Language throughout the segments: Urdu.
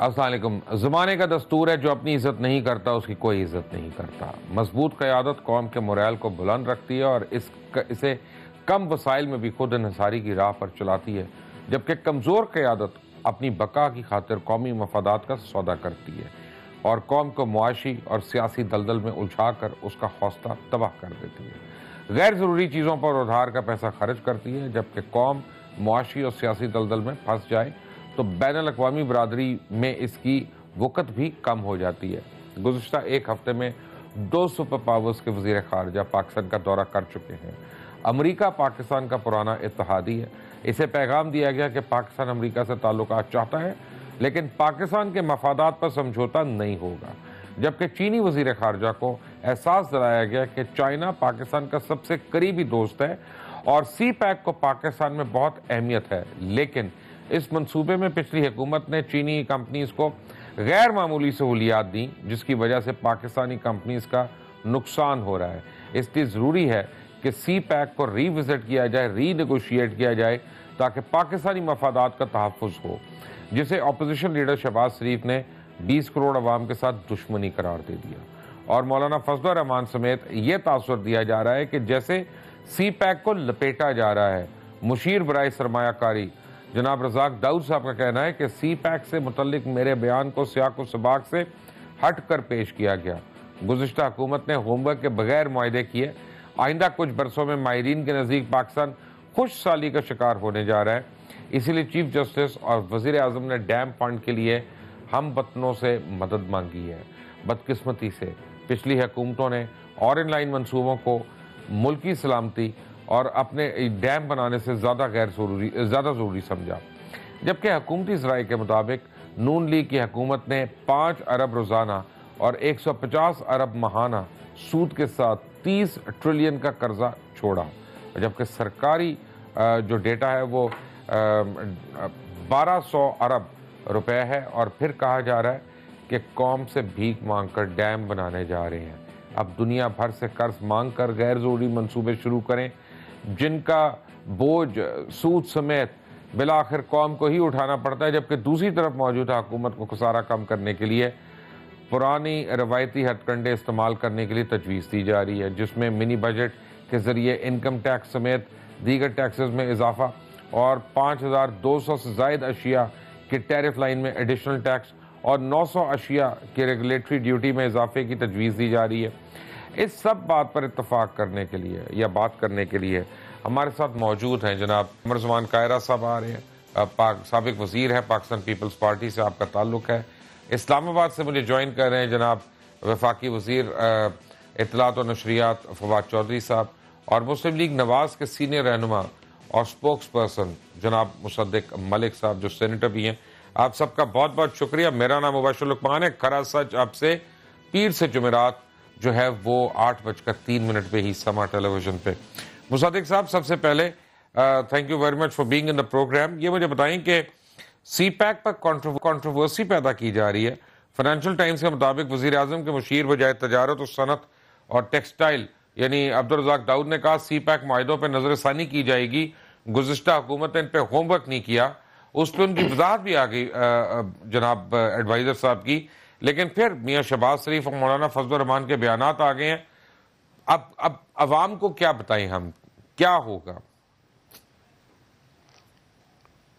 السلام علیکم۔ زمانے کا دستور ہے جو اپنی عزت نہیں کرتا اس کی کوئی عزت نہیں کرتا۔ مضبوط قیادت قوم کے موریل کو بلند رکھتی ہے اور اسے کم وسائل میں بھی خود انحصاری کی راہ پر چلاتی ہے، جبکہ کمزور قیادت اپنی بقا کی خاطر قومی مفادات کا سودا کرتی ہے اور قوم کو معاشی اور سیاسی دلدل میں الجھا کر اس کا حوصلہ تباہ کر دیتی ہے، غیر ضروری چیزوں پر ادھار کا پیسہ خرچ کرتی ہے۔ جبکہ قوم معاشی اور سیاسی دلدل میں پھنس جائے تو بین الاقوامی برادری میں اس کی وقت بھی کم ہو جاتی ہے۔ گزشتہ ایک ہفتے میں 2 سپر پاورز کے وزیر خارجہ پاکستان کا دورہ کر چکے ہیں۔ امریکہ پاکستان کا پرانا اتحادی ہے۔ اسے پیغام دیا گیا کہ پاکستان امریکہ سے تعلقات چاہتا ہے لیکن پاکستان کے مفادات پر سمجھوتا نہیں ہوگا، جبکہ چینی وزیر خارجہ کو احساس دلایا گیا کہ چائنا پاکستان کا سب سے قریبی دوست ہے اور سی پیک کو پاکستان میں بہت اہمیت ہے، لیکن اس منصوبے میں پچھلی حکومت نے چینی کمپنیز کو غیر معمولی سہولیات دیں جس کی وجہ سے پاکستانی کمپنیز کا نقصان ہو رہا ہے۔ اس لیے ضروری ہے کہ سی پیک کو ری وزٹ کیا جائے، ری نیگوشیٹ کیا جائے تاکہ پاکستانی مفادات کا تحفظ ہو، جسے اپوزیشن لیڈر شہباز شریف نے 20 کروڑ عوام کے ساتھ دشمنی قرار دے دیا اور مولانا فضل الرحمان سمیت یہ تاثر دیا جا رہا ہے کہ جیسے سی پیک کو لپیٹا جا رہا ہے۔ مشیر برائے سرمایہ کاری جناب رزاق داؤد صاحب کا کہنا ہے کہ سی پیک سے متعلق میرے بیان کو سیاق و سباق سے ہٹ کر پیش کیا گیا۔ گزشتہ حکومت نے ہوم ورک کے بغیر معاہدے کیے۔ آئندہ کچھ برسوں میں ماہرین کے نزدیک پاکستان خوش سالی کا شکار ہونے جا رہا ہے، اسی لیے چیف جسٹس اور وزیر اعظم نے ڈیم فنڈ کے لیے ہم وطنوں سے مدد مانگی ہے۔ بدقسمتی سے پچھلی حکومتوں نے اور ان لائن منصوبوں کو ملکی سلامتی اور اپنے ڈیم بنانے سے زیادہ ضروری سمجھا، جبکہ حکومتی ذرائع کے مطابق نون لیگ کی حکومت نے 5 ارب روزانہ اور 150 ارب ماہانہ سود کے ساتھ 30 ٹریلین کا قرضہ چھوڑا، جبکہ سرکاری جو ڈیٹا ہے وہ 1200 ارب روپے ہے، اور پھر کہا جا رہا ہے کہ قوم سے بھیک مانگ کر ڈیم بنانے جا رہے ہیں۔ اب دنیا بھر سے قرض مانگ کر غیر ضروری منصوبے شروع کریں جن کا بوجھ سود سمیت بالآخر قوم کو ہی اٹھانا پڑتا ہے، جبکہ دوسری طرف موجودہ حکومت کو خسارہ کم کرنے کے لیے پرانی روایتی ہتھ کنڈے استعمال کرنے کے لیے تجویز دی جا رہی ہے، جس میں منی بجٹ کے ذریعے انکم ٹیکس سمیت دیگر ٹیکسز میں اضافہ اور 5200 سے زائد اشیاء کی ٹیرف لائن میں ایڈیشنل ٹیکس اور 900 اشیاء کی ریگولیٹری ڈیوٹی میں اضافے کی تجویز دی جا رہی ہے۔ اس سب بات پر اتفاق کرنے کے لیے یا بات کرنے کے لیے ہمارے ساتھ موجود ہیں جناب عمر زمان قاہرہ صاحب آ رہے ہیں، سابق وزیر ہے، پاکستان پیپلز پارٹی سے آپ کا تعلق ہے۔ اسلام آباد سے مجھے جوائن کر رہے ہیں جناب وفاقی وزیر اطلاعات و نشریات فواد چودھری صاحب، اور مسلم لیگ نواز کے سینئر رہنما اور سپوکس پرسن جناب مصدق ملک صاحب جو سینیٹر بھی ہیں۔ آپ سب کا بہت بہت شکریہ۔ میرا نام مبشر لقمان ہے۔ کھرا سچ آپ سے پیر سے جمعرات جو ہے وہ 8:03 پہ ہی سما ٹیلی ویژن پہ۔ مصدق صاحب، سب سے پہلے thank you very much for being in the programme. یہ مجھے بتائیں کہ سی پیک پر کنٹروورسی پیدا کی جا رہی ہے۔ فائنینشیل ٹائمز کے مطابق وزیر اعظم کے مشیر وزارت تجارت و صنعت اور ٹیکسٹائل یعنی عبدالرزاق داؤد نے کہا سی پیک معاہدوں پہ نظر ثانی کی جائے گی، گزشتہ حکومت نے ان پہ ہوم ورک نہیں کیا۔ اس پہ ان کی وضاحت بھی آ گئی جناب ایڈوائزر صاحب کی، لیکن پھر میاں شہباز شریف اور مولانا فضل الرحمان کے بیانات آ گئے ہیں۔ اب عوام کو کیا بتائیں ہم، کیا ہوگا؟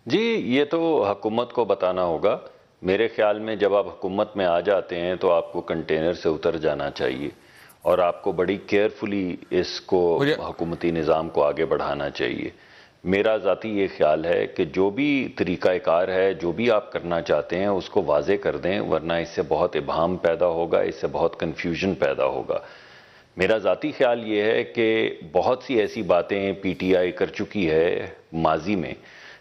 جی یہ تو حکومت کو بتانا ہوگا۔ میرے خیال میں جب آپ حکومت میں آ جاتے ہیں تو آپ کو کنٹینر سے اتر جانا چاہیے اور آپ کو بڑی کیئرفلی اس کو حکومتی نظام کو آگے بڑھانا چاہیے۔ میرا ذاتی یہ خیال ہے کہ جو بھی طریقہ کار ہے، جو بھی آپ کرنا چاہتے ہیں اس کو واضح کر دیں، ورنہ اس سے بہت ابہام پیدا ہوگا، اس سے بہت کنفیوژن پیدا ہوگا۔ میرا ذاتی خیال یہ ہے کہ بہت سی ایسی باتیں پی ٹی آئی کر چکی ہے ماضی میں،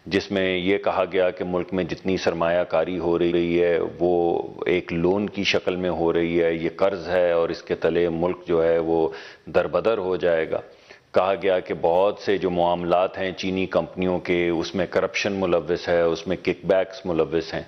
جس میں یہ کہا گیا کہ ملک میں جتنی سرمایہ کاری ہو رہی ہے وہ ایک لون کی شکل میں ہو رہی ہے، یہ قرض ہے اور اس کے تلے ملک جو ہے وہ دربدر ہو جائے گا۔ کہا گیا کہ بہت سے جو معاملات ہیں چینی کمپنیوں کے اس میں کرپشن ملوث ہے، اس میں کک بیکس ملوث ہیں۔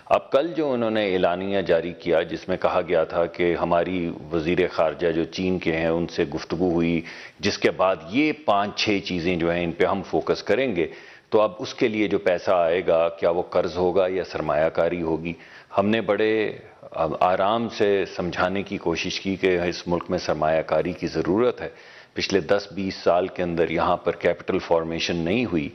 اب کل جو انہوں نے اعلانیہ جاری کیا جس میں کہا گیا تھا کہ ہماری وزیر خارجہ جو چین کے ہیں ان سے گفتگو ہوئی، جس کے بعد یہ 5-6 چیزیں جو ہیں ان پہ ہم فوکس کریں گے، تو اب اس کے لیے جو پیسہ آئے گا کیا وہ قرض ہوگا یا سرمایہ کاری ہوگی؟ ہم نے بڑے آرام سے سمجھانے کی کوشش کی کہ اس ملک میں سرمایہ کاری کی ضرورت ہے. پچھلے 10-20 سال کے اندر یہاں پر کیپٹل فارمیشن نہیں ہوئی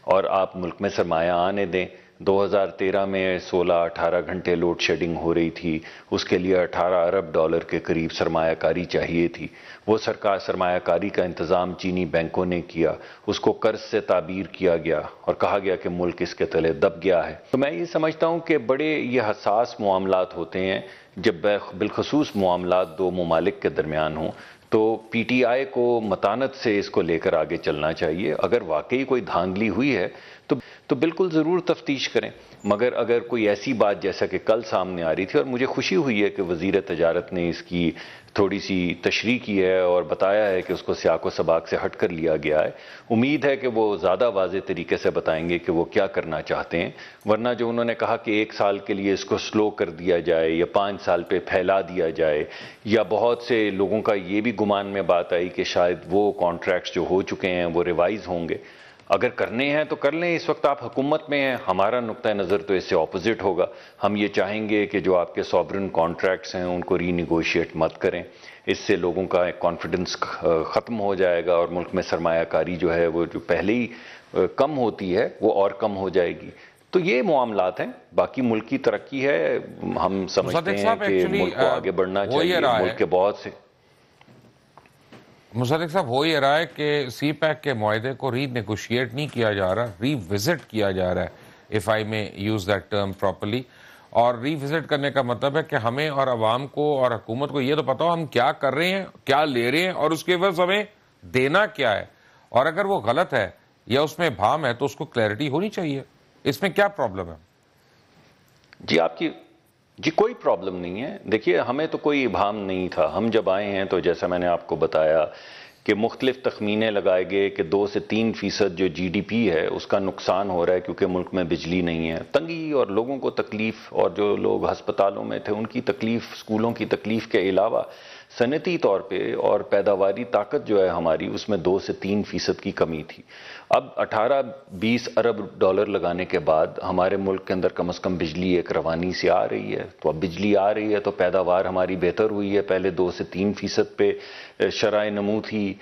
اور آپ ملک میں سرمایہ آنے دیں. 2013 میں 16-18 گھنٹے لوڈ شیڈنگ ہو رہی تھی، اس کے لیے 18 ارب ڈالر کے قریب سرمایہ کاری چاہیے تھی. وہ سرمایہ کاری کا انتظام چینی بینکوں نے کیا، اس کو قرض سے تعبیر کیا گیا اور کہا گیا کہ ملک اس کے تلے دب گیا ہے. تو میں یہ سمجھتا ہوں کہ بڑے یہ حساس معاملات ہوتے ہیں جب بالخصوص معاملات دو ممالک کے درمیان ہوں، تو پی ٹی آئی کو متانت سے اس کو لے کر آگے چلنا چاہیے. اگر واقعی کوئی دھاندلی ہوئی ہے تو بالکل ضرور تفتیش کریں، مگر اگر کوئی ایسی بات جیسا کہ کل سامنے آ رہی تھی، اور مجھے خوشی ہوئی ہے کہ وزیر تجارت نے اس کی تھوڑی سی تشریح کی ہے اور بتایا ہے کہ اس کو سیاق و سباق سے ہٹ کر لیا گیا ہے. امید ہے کہ وہ زیادہ واضح طریقے سے بتائیں گے کہ وہ کیا کرنا چاہتے ہیں، ورنہ جو انہوں نے کہا کہ 1 سال کے لیے اس کو سلو کر دیا جائے یا 5 سال پہ پھیلا دیا جائے، یا بہت سے لوگوں کا یہ بھی گمان میں بات آئی کہ شاید وہ کانٹریکٹس جو ہو چکے ہیں وہ ریوائز ہوں گے. اگر کرنے ہیں تو کر لیں، اس وقت آپ حکومت میں ہیں. ہمارا نقطہ نظر تو اس سے اپوزٹ ہوگا. ہم یہ چاہیں گے کہ جو آپ کے سوورن کانٹریکٹس ہیں ان کو ری نیگوشیٹ مت کریں. اس سے لوگوں کا کانفیڈنس ختم ہو جائے گا اور ملک میں سرمایہ کاری جو ہے وہ جو پہلے ہی کم ہوتی ہے وہ اور کم ہو جائے گی. تو یہ معاملات ہیں. باقی ملک کی ترقی ہے، ہم سمجھتے ہیں کہ ملک کو آگے بڑھنا چاہیے. ملک کے بہت سے مصدق صاحب ہو یہ رہا ہے کہ سی پیک کے معاہدے کو ری نیگوشیٹ نہیں کیا جا رہا، ری وزٹ کیا جا رہا ہے، اف آئی میں یوز دیٹ ٹرم پراپرلی. اور ری وزٹ کرنے کا مطلب ہے کہ ہمیں اور عوام کو اور حکومت کو یہ تو پتا ہو ہم کیا کر رہے ہیں، کیا لے رہے ہیں اور اس کے عوض ہمیں دینا کیا ہے. اور اگر وہ غلط ہے یا اس میں بھام ہے تو اس کو کلیئرٹی ہونی چاہیے. اس میں کیا پرابلم ہے؟ جی کوئی پرابلم نہیں ہے. دیکھیے ہمیں تو کوئی ابہام نہیں تھا. ہم جب آئے ہیں تو جیسا میں نے آپ کو بتایا کہ مختلف تخمینے لگائے گئے کہ 2 سے 3% جو جی ڈی پی ہے اس کا نقصان ہو رہا ہے کیونکہ ملک میں بجلی نہیں ہے. تنگی اور لوگوں کو تکلیف، اور جو لوگ ہسپتالوں میں تھے ان کی تکلیف، اسکولوں کی تکلیف کے علاوہ صنعتی طور پہ اور پیداواری طاقت جو ہے ہماری اس میں 2 سے 3% کی کمی تھی. اب 18-20 ارب ڈالر لگانے کے بعد ہمارے ملک کے اندر کم از کم بجلی ایک روانی سے آ رہی ہے. تو اب بجلی آ رہی ہے تو پیداوار ہماری بہتر ہوئی ہے. پہلے 2 سے 3% پہ شرح نمو تھی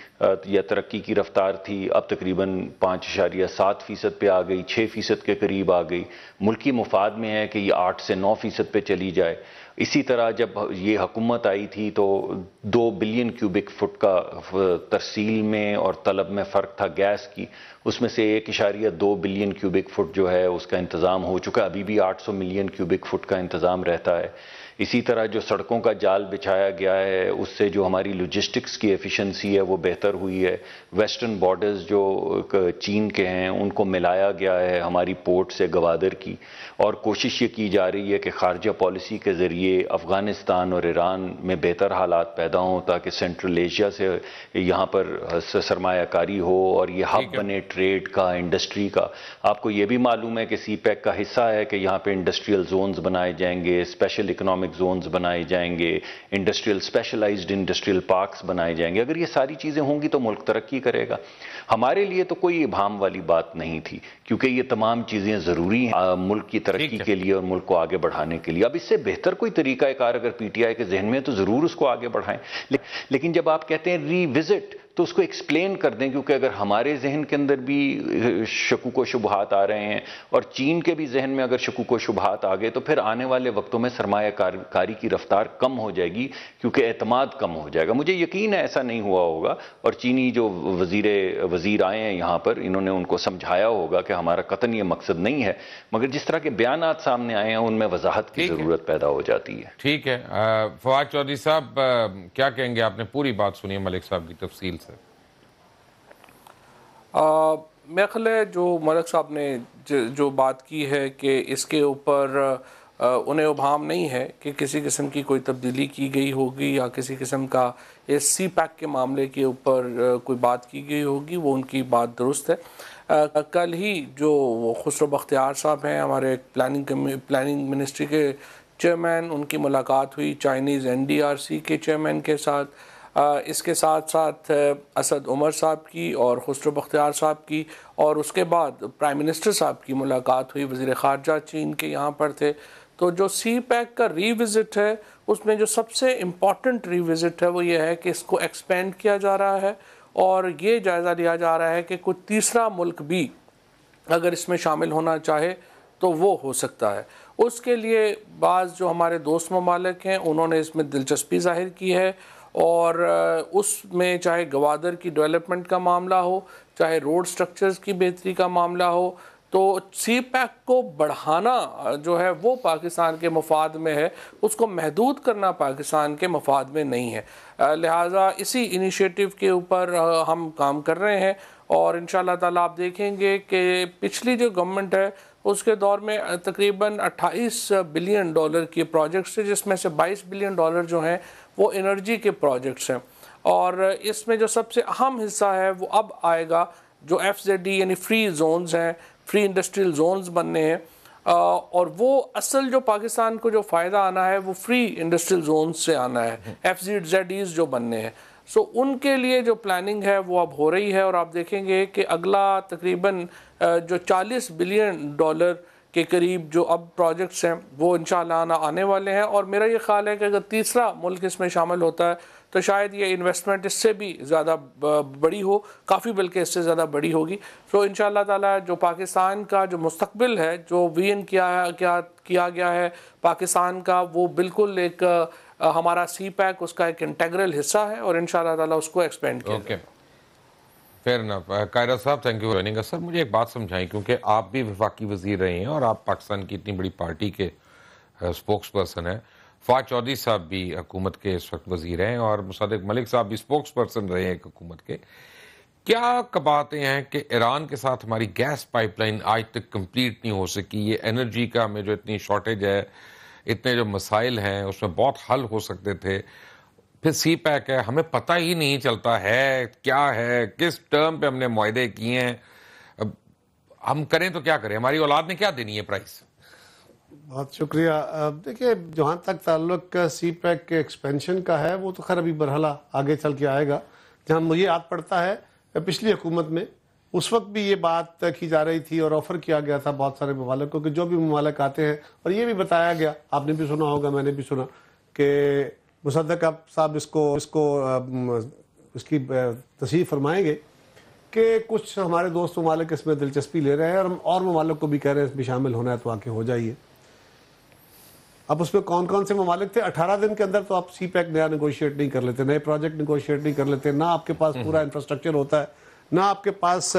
یا ترقی کی رفتار تھی، اب تقریباً 5.7% پہ آ گئی، 6% کے قریب آ گئی. ملکی مفاد میں ہے کہ یہ 8 سے 9% پہ چلی جائے. اسی طرح جب یہ حکومت آئی تھی تو 2 بلین کیوبک فٹ کا ترسیل میں اور طلب میں فرق تھا گیس کی. اس میں سے 1.2 بلین کیوبک فٹ جو ہے اس کا انتظام ہو چکا ہے. ابھی بھی 800 ملین کیوبک فٹ کا انتظام رہتا ہے. اسی طرح جو سڑکوں کا جال بچھایا گیا ہے اس سے جو ہماری لوجسٹکس کی ایفیشنسی ہے وہ بہتر ہوئی ہے. ویسٹرن بارڈرز جو چین کے ہیں ان کو ملایا گیا ہے ہماری پورٹ سے گوادر کی. اور کوشش یہ کی جا رہی ہے کہ خارجہ پالیسی کے ذریعے افغانستان اور ایران میں بہتر حالات پیدا ہوں تاکہ سینٹرل ایشیا سے یہاں پر سرمایہ کاری ہو اور یہ ہب بنے ٹریڈ کا، انڈسٹری کا. آپ کو یہ بھی معلوم ہے کہ سی پیک کا حصہ ہے کہ یہاں پہ انڈسٹریل زونز بنائے جائیں گے، اسپیشل اکنامک زونز بنائے جائیں گے، اسپیشلائزڈ انڈسٹریل پارکس بنائے جائیں گے. اگر یہ ساری چیزیں ہوں گی تو ملک ترقی کرے گا. ہمارے لیے تو کوئی ابہام والی بات نہیں تھی کیونکہ یہ تمام چیزیں ضروری ہیں ملک کی ترقی کے لیے اور ملک کو آگے بڑھانے کے لیے. اب اس سے بہتر کوئی طریقہ کار اگر پی ٹی آئی کے ذہن میں تو ضرور اس کو آگے بڑھائیں. لیکن جب آپ کہتے ہیں ری وزٹ تو اس کو ایکسپلین کر دیں، کیونکہ اگر ہمارے ذہن کے اندر بھی شکوک و شبہات آ رہے ہیں اور چین کے بھی ذہن میں اگر شکوک و شبہات آ گئے تو پھر آنے والے وقتوں میں سرمایہ کاری کی رفتار کم ہو جائے گی کیونکہ اعتماد کم ہو جائے گا. مجھے یقین ہے ایسا نہیں ہوا ہوگا اور چینی جو وزیر آئے ہیں یہاں پر انہوں نے ان کو سمجھایا ہوگا کہ ہمارا قطعاً یہ مقصد نہیں ہے، مگر جس طرح کے بیانات سامنے آئے ہیں ان میں وضاحت کی ضرورت پیدا ہو جاتی ہے. ٹھیک ہے. فواد چودھری صاحب کیا کہیں گے؟ آپ نے پوری بات سنی ہے ملک صاحب کی تفصیل سے. میرا خیال ہے جو ملک صاحب نے جو بات کی ہے کہ اس کے اوپر انہیں ابہام نہیں ہے کہ کسی قسم کی کوئی تبدیلی کی گئی ہوگی یا کسی قسم کا اس سی پیک کے معاملے کے اوپر کوئی بات کی گئی ہوگی، وہ ان کی بات درست ہے. کل ہی جو خسرو بختیار صاحب ہیں ہمارے پلاننگ منسٹری کے چیئرمین، ان کی ملاقات ہوئی چائنیز NDRC کے چیئرمین کے ساتھ. اس کے ساتھ ساتھ اسد عمر صاحب کی اور خسرو بختیار صاحب کی، اور اس کے بعد پرائم منسٹر صاحب کی ملاقات ہوئی، وزیر خارجہ چین کے یہاں پر تھے۔ تو جو سی پیک کا ری وزٹ ہے اس میں جو سب سے امپورٹنٹ ری وزٹ ہے وہ یہ ہے کہ اس کو ایکسپینڈ کیا جا رہا ہے، اور یہ جائزہ لیا جا رہا ہے کہ کوئی تیسرا ملک بھی اگر اس میں شامل ہونا چاہے تو وہ ہو سکتا ہے۔ اس کے لیے بعض جو ہمارے دوست ممالک ہیں انہوں نے اس میں دلچسپی ظاہر کی ہے، اور اس میں چاہے گوادر کی ڈیولپمنٹ کا معاملہ ہو، چاہے روڈ سٹرکچرز کی بہتری کا معاملہ ہو، تو سی پیک کو بڑھانا جو ہے وہ پاکستان کے مفاد میں ہے، اس کو محدود کرنا پاکستان کے مفاد میں نہیں ہے۔ لہٰذا اسی انیشیٹو کے اوپر ہم کام کر رہے ہیں، اور انشاءاللہ تعالیٰ آپ دیکھیں گے کہ پچھلی جو گورنمنٹ ہے اس کے دور میں تقریباً 28 بلین ڈالر کی پروجیکٹس تھے، جس میں سے 22 بلین ڈالر جو ہیں وہ انرجی کے پروجیکٹس ہیں، اور اس میں جو سب سے اہم حصہ ہے وہ اب آئے گا جو FZD یعنی فری زونز ہیں، فری انڈسٹریل زونز بننے ہیں، اور وہ اصل جو پاکستان کو جو فائدہ آنا ہے وہ فری انڈسٹریل زونز سے آنا ہے، FZDs جو بننے ہیں۔ سو ان کے لیے جو پلاننگ ہے وہ اب ہو رہی ہے، اور آپ دیکھیں گے کہ اگلا تقریباً جو 40 بلین ڈالر کے قریب جو اب پروجیکٹس ہیں وہ انشاءاللہ آنے والے ہیں، اور میرا یہ خیال ہے کہ اگر تیسرا ملک اس میں شامل ہوتا ہے تو شاید یہ انویسٹمنٹ اس سے بھی زیادہ بڑی ہو، کافی بلکہ اس سے زیادہ بڑی ہوگی۔ تو انشاءاللہ تعالیٰ جو پاکستان کا جو مستقبل ہے، جو وین کیا گیا ہے پاکستان کا، وہ بالکل ایک ہمارا سی پیک اس کا ایک انٹیگرل حصہ ہے، اور انشاءاللہ تعالیٰ اس کو ایکسپینڈ کیا جائے۔ فیر انف۔ قائرہ صاحب تھینک یو فار جوائننگ اس۔ سر مجھے ایک بات سمجھائیں، کیونکہ آپ بھی وفاقی وزیر رہے ہیں اور آپ پاکستان کی اتنی بڑی پارٹی کے سپوکس پرسن ہیں، فواد چودھری صاحب بھی حکومت کے اس وقت وزیر ہیں، اور مصدق ملک صاحب بھی سپوکس پرسن رہے ہیں حکومت کے۔ کیا باتیں ہیں کہ ایران کے ساتھ ہماری گیس پائپ لائن آج تک کمپلیٹ نہیں ہو سکی؟ یہ انرجی کا ہمیں جو اتنی شارٹیج ہے، اتنے جو مسائل ہیں اس میں بہت حل ہو سکتے تھے۔ پھر سی پیک ہے، ہمیں پتہ ہی نہیں چلتا ہے کیا ہے، کس ٹرم پہ ہم نے معاہدے کیے ہیں، اب ہم کریں تو کیا کریں؟ ہماری اولاد نے کیا دینی ہے پرائس؟ بہت شکریہ۔ دیکھیے جہاں تک تعلق سی پیک کے ایکسپینشن کا ہے وہ تو خیر ابھی برحلہ آگے چل کے آئے گا۔ جہاں مجھے یاد پڑتا ہے پچھلی حکومت میں اس وقت بھی یہ بات کی جا رہی تھی اور آفر کیا گیا تھا بہت سارے ممالک کو کہ جو بھی ممالک آتے ہیں، اور یہ بھی بتایا گیا، آپ نے بھی سنا ہوگا، میں نے بھی سنا، کہ مصدق صاحب اس کی تصحیح فرمائیں گے کہ کچھ ہمارے دوست ممالک اس میں دلچسپی لے رہے ہیں، اور ممالک کو بھی کہہ رہے ہیں اس میں شامل ہونا ہے تو آ کے ہو جائیے۔ اب اس میں کون کون سے ممالک تھے؟ 18 دن کے اندر تو آپ سی پیک نیا نیگوشیٹ نہیں کر لیتے، نئے پروجیکٹ نیگوشیٹ نہیں کر لیتے، نہ آپ کے پاس پورا انفراسٹرکچر ہوتا ہے، نہ آپ کے پاس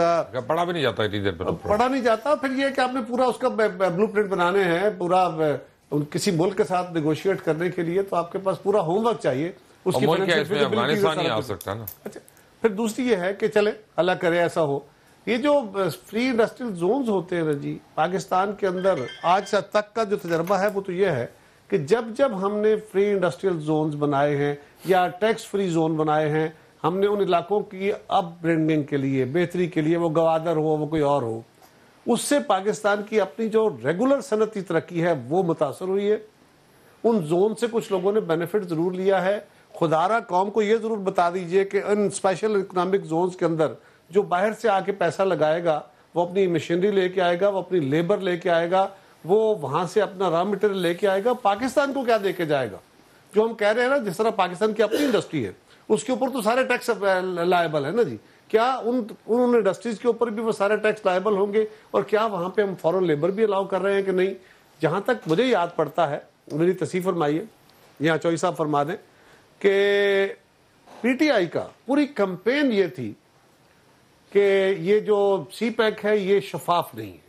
پڑھا بھی نہیں جاتا اتنی دیر پہ، پڑھا نہیں جاتا۔ پھر یہ کہ آپ نے پورا اس کا بلو پرنٹ بنانے ہیں، پورا کسی ملک کے ساتھ نیگوشیٹ کرنے کے لیے تو آپ کے پاس پورا ہوم ورک چاہیے۔ اس کی افغانستان نہیں آ سکتا نا۔ اچھا، پھر دوسری یہ ہے کہ چلے اللہ کرے ایسا ہو، یہ جو فری انڈسٹریل زونز ہوتے ہیں نا جی پاکستان کے اندر، آج تک کا جو تجربہ ہے وہ تو یہ ہے کہ جب ہم نے فری انڈسٹریل زونز بنائے ہیں یا ٹیکس فری زون بنائے ہیں، ہم نے ان علاقوں کی اپ برنگنگ کے لیے، بہتری کے لیے، وہ گوادر ہو وہ کوئی اور ہو، اس سے پاکستان کی اپنی جو ریگولر صنعتی ترقی ہے وہ متاثر ہوئی ہے۔ ان زون سے کچھ لوگوں نے بینیفٹ ضرور لیا ہے۔ خدا را قوم کو یہ ضرور بتا دیجئے کہ ان اسپیشل اکنامک زونز کے اندر جو باہر سے آ کے پیسہ لگائے گا، وہ اپنی مشینری لے کے آئے گا، وہ اپنی لیبر لے کے آئے گا، وہ وہاں سے اپنا را مٹیریل لے کے آئے گا، پاکستان کو کیا دے کے جائے گا؟ جو ہم کہہ رہے ہیں نا، جس طرح پاکستان کی اپنی انڈسٹری ہے اس کے اوپر تو سارے ٹیکس لائبل ہے نا جی، کیا ان انڈسٹریز کے اوپر بھی وہ سارے ٹیکس لائبل ہوں گے؟ اور کیا وہاں پہ ہم فورن لیبر بھی الاؤ کر رہے ہیں کہ نہیں؟ جہاں تک مجھے یاد پڑتا ہے، میری تصحیح فرمائیے یا چوئی صاحب فرما دیں، کہ پی ٹی آئی کا پوری کمپین یہ تھی کہ یہ جو سی پیک ہے یہ شفاف نہیں ہے۔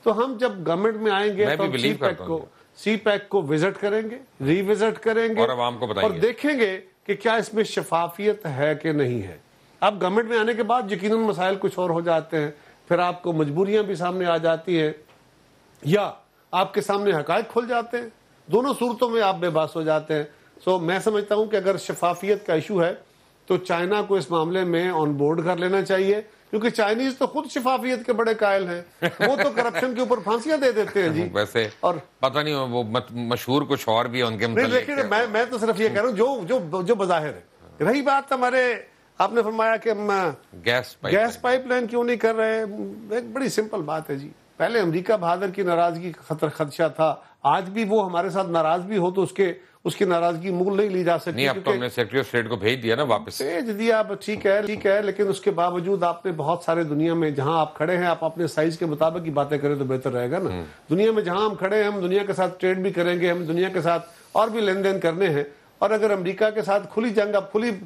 تو ہم جب گورنمنٹ میں آئیں گے تو سی پیک کو وزٹ کریں گے، ری وزٹ کریں گے، اور دیکھیں گے کہ کیا اس میں شفافیت ہے کہ نہیں ہے۔ اب گورنمنٹ میں آنے کے بعد یقیناً مسائل کچھ اور ہو جاتے ہیں، پھر آپ کو مجبوریاں بھی سامنے آ جاتی ہیں، یا آپ کے سامنے حقائق کھل جاتے ہیں، دونوں صورتوں میں آپ بے باس ہو جاتے ہیں۔ سو میں سمجھتا ہوں کہ اگر شفافیت کا ایشو ہے تو چائنا کو اس معاملے میں آن بورڈ کر لینا چاہیے، کیونکہ چائنیز تو خود شفافیت کے بڑے قائل ہیں، وہ تو کرپشن کے اوپر پھانسیاں دے دیتے ہیں جی۔ ویسے اور پتہ نہیں وہ مشہور کچھ اور بھی ہے ان کے متعلق۔ میں تو صرف یہ کہہ رہا ہوں جو بظاہر ہے، رہی بات ہمارے آپ نے فرمایا کہ ہم گیس پائپ لائن کیوں نہیں کر رہے، ایک بڑی سمپل بات ہے جی. پہلے امریکہ بہادر کی ناراضگی خدشہ تھا، آج بھی وہ ہمارے ساتھ ناراض بھی ہو تو اس کی ناراضگی مول نہیں لی جا سکتی. نہیں، اب تو ہم نے سیکریٹری آف اسٹیٹ کو بھیج دیا نا واپس. بھیج دیا، ٹھیک ہے، لیکن اس کے باوجود آپ نے بہت سارے دنیا میں جہاں آپ کھڑے ہیں، آپ اپنے سائز کے مطابق ہی باتیں کریں تو بہتر رہے گا نا. دنیا میں جہاں ہم کھڑے ہیں، ہم دنیا کے ساتھ ٹریڈ بھی کریں گے، ہم دنیا کے ساتھ اور بھی لین دین کرنے ہیں، اور اگر امریکہ کے ساتھ کھلی جنگ،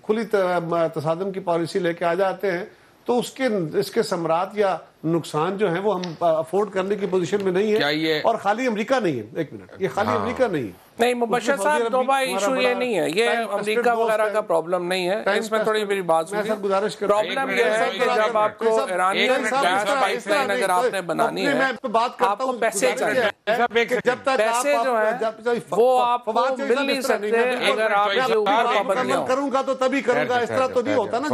کھلی تصادم کی پالیسی لے کے آ جاتے ہیں تو اس کے ثمرات یا نقصان جو ہیں وہ ہم افورڈ کرنے کی پوزیشن میں نہیں ہے. اور خالی امریکہ نہیں ہے، ایک منٹ، یہ خالی امریکہ نہیں ہے. نہیں مبشر صاحب، دوبا ایشو یہ نہیں ہے، یہ امریکہ وغیرہ کا پرابلم نہیں ہے. اس میں تھوڑی میری بات سنیے. پرابلم یہ ہے کہ جب آپ کو ایرانین گیس پائپ لائن اگر آپ نے بنانی ہے، آپ کو پیسے چاہیے. پیسے جو ہیں وہ آپ کو مل نہیں سکتے اگر آپ کے اوپر پابندیاں ہوں. کروں گا تو تبھی کروں گا، اس طرح تو نہیں ہوتا نا.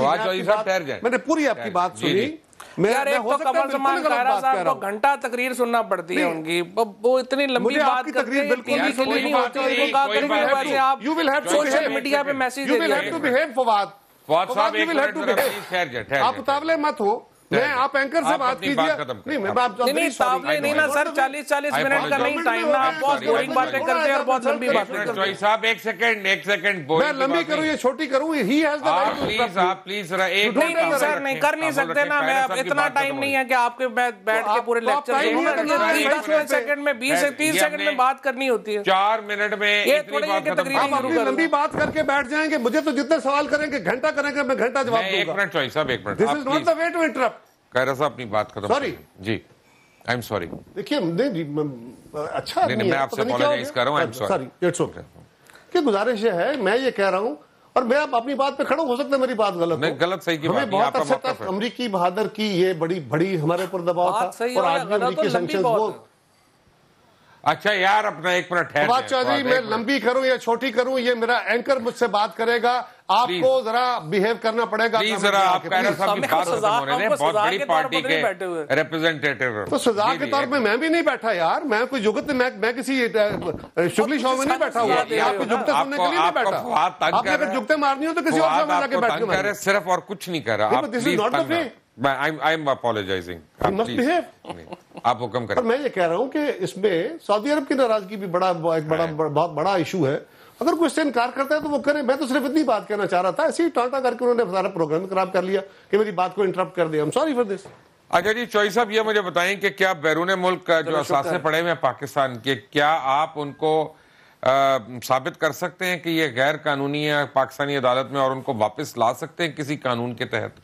میں نے پوری آپ کی بات سنی. یار ایک تو قمر زمان قاہرہ صاحب کو گھنٹہ تقریر سننا پڑتی ہے ان کی، وہ اتنی لمبی بات کرتے ہیں، ٹی وی کے لیے نہیں ہوتی. ان کو کہا کریں کہ ویسے آپ سوشل میڈیا پہ میسیج دے دیا. آپ اتاولے مت ہو. میں آپ اینکر سے بات کیجئے. نہیں تابلے نہیں نا سر، 40 منٹ کا نہیں ٹائم نا. آپ بہت بورنگ باتیں کرتے ہیں اور بہت لمبی باتیں کرتے ہیں. صاحب ایک سیکنڈ میں لمبی کروں یا چھوٹی کروں، پلیز نہیں سر، نہیں کر نہیں سکتے نا. میں اتنا ٹائم نہیں ہے کہ آپ کے بیٹھ کے پورے لیکچر 10 سیکنڈ میں 30 سیکنڈ میں بات کرنی ہوتی ہے. 4 منٹ میں یہ تھوڑی ہے کہ تقریر آپ اپنی لمبی بات کر کے بیٹھ جائیں گے. مجھے تو جتنے سوال کریں گے گھنٹہ کریں گے، میں گھنٹہ جواب دوں گا. ایک منٹ چوئی صاحب، ایک minute. This is not the way to interrupt. قاہرہ صاحب اپنی بات ختم. Sorry. G I'm sorry. دیکھیے اچھا نہیں میں آپ سے اپولوجائز کر رہا ہوں. I'm sorry. کہ گزارش یہ ہے، میں یہ کہہ رہا ہوں اور میں اب اپنی بات پہ کھڑا ہو سکتا ہے میری بات غلط نہیں، غلط صحیح کی بات ہمیں بہت عرصے تک امریکی بہادر کی یہ بڑی ہمارے اوپر دباؤ تھا، اور آج بھی امریکی سینکشنز وہ. اچھا یار اپنا ایک منٹ ٹھہر. فواد چودھری، میں لمبی کروں یا چھوٹی کروں، یہ میرا اینکر مجھ سے بات کرے گا. آپ کو ذرا بیہیو کرنا پڑے گا. پلیز ذرا آپ قاہرہ صاحب کی بات ختم ہونے دیں. بہت بڑی پارٹی کے ریپرزنٹیٹیو. تو سزا کے طور پہ میں بھی نہیں بیٹھا یار. میں کوئی جگت میں کسی شغلی شو میں نہیں بیٹھا ہوا. آپ کو جگتے سننے کے لیے نہیں بیٹھا. آپ نے اگر جگتے مارنی ہو تو کسی اور شو میں جا کے بیٹھ کے صرف اور کچھ نہیں کر رہا. This is not the way. I'm apologizing. You must behave. آپ حکم کریں. میں یہ کہہ رہا ہوں کہ اس میں سعودی عرب کی ناراضگی بھی بہت بڑا ایشو ہے. اگر کوئی اس سے انکار کرتا ہے تو وہ کرے. میں تو صرف اتنی بات کہنا چاہ رہا تھا. ایسے ہی ٹانٹا کر کے انہوں نے سارا پروگرام خراب کر لیا کہ میری بات کو انٹرپٹ کر دیا. I'm sorry for this. اچھا جی چوئی صاحب، یہ مجھے بتائیں کہ کیا بیرون ملک جو اثاثے پڑے ہوئے ہیں پاکستان کے، کیا آپ ان کو ثابت کر سکتے ہیں کہ یہ غیر قانونی ہے پاکستانی عدالت میں، اور ان کو واپس لا سکتے ہیں کسی قانون کے تحت؟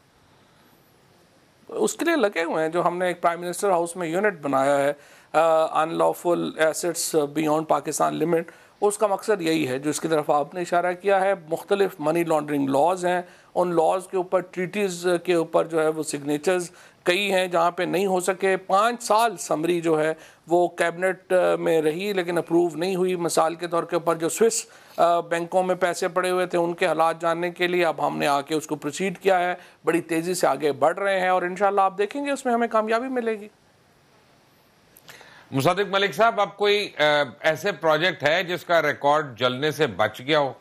اس کے لیے لگے ہوئے ہیں. جو ہم نے ایک پرائم منسٹر ہاؤس میں یونٹ بنایا ہے unlawful assets beyond Pakistan limit, اس کا مقصد یہی ہے جو اس کی طرف آپ نے اشارہ کیا ہے. مختلف منی لانڈرنگ لاز ہیں، ان لاز کے اوپر ٹریٹیز کے اوپر جو ہے وہ سگنیچرز کئی ہیں جہاں پہ نہیں ہو سکے. 5 سال سمری جو ہے وہ کیبنٹ میں رہی لیکن اپروو نہیں ہوئی. مثال کے طور کے اوپر جو سوئس بینکوں میں پیسے پڑے ہوئے تھے ان کے حالات جاننے کے لیے اب ہم نے آ کے اس کو پروسیڈ کیا ہے. بڑی تیزی سے آگے بڑھ رہے ہیں اور انشاءاللہ آپ دیکھیں گے اس میں ہمیں کامیابی ملے گی. مصدق ملک صاحب، اب کوئی ایسے پروجیکٹ ہے جس کا ریکارڈ جلنے سے بچ گیا ہو؟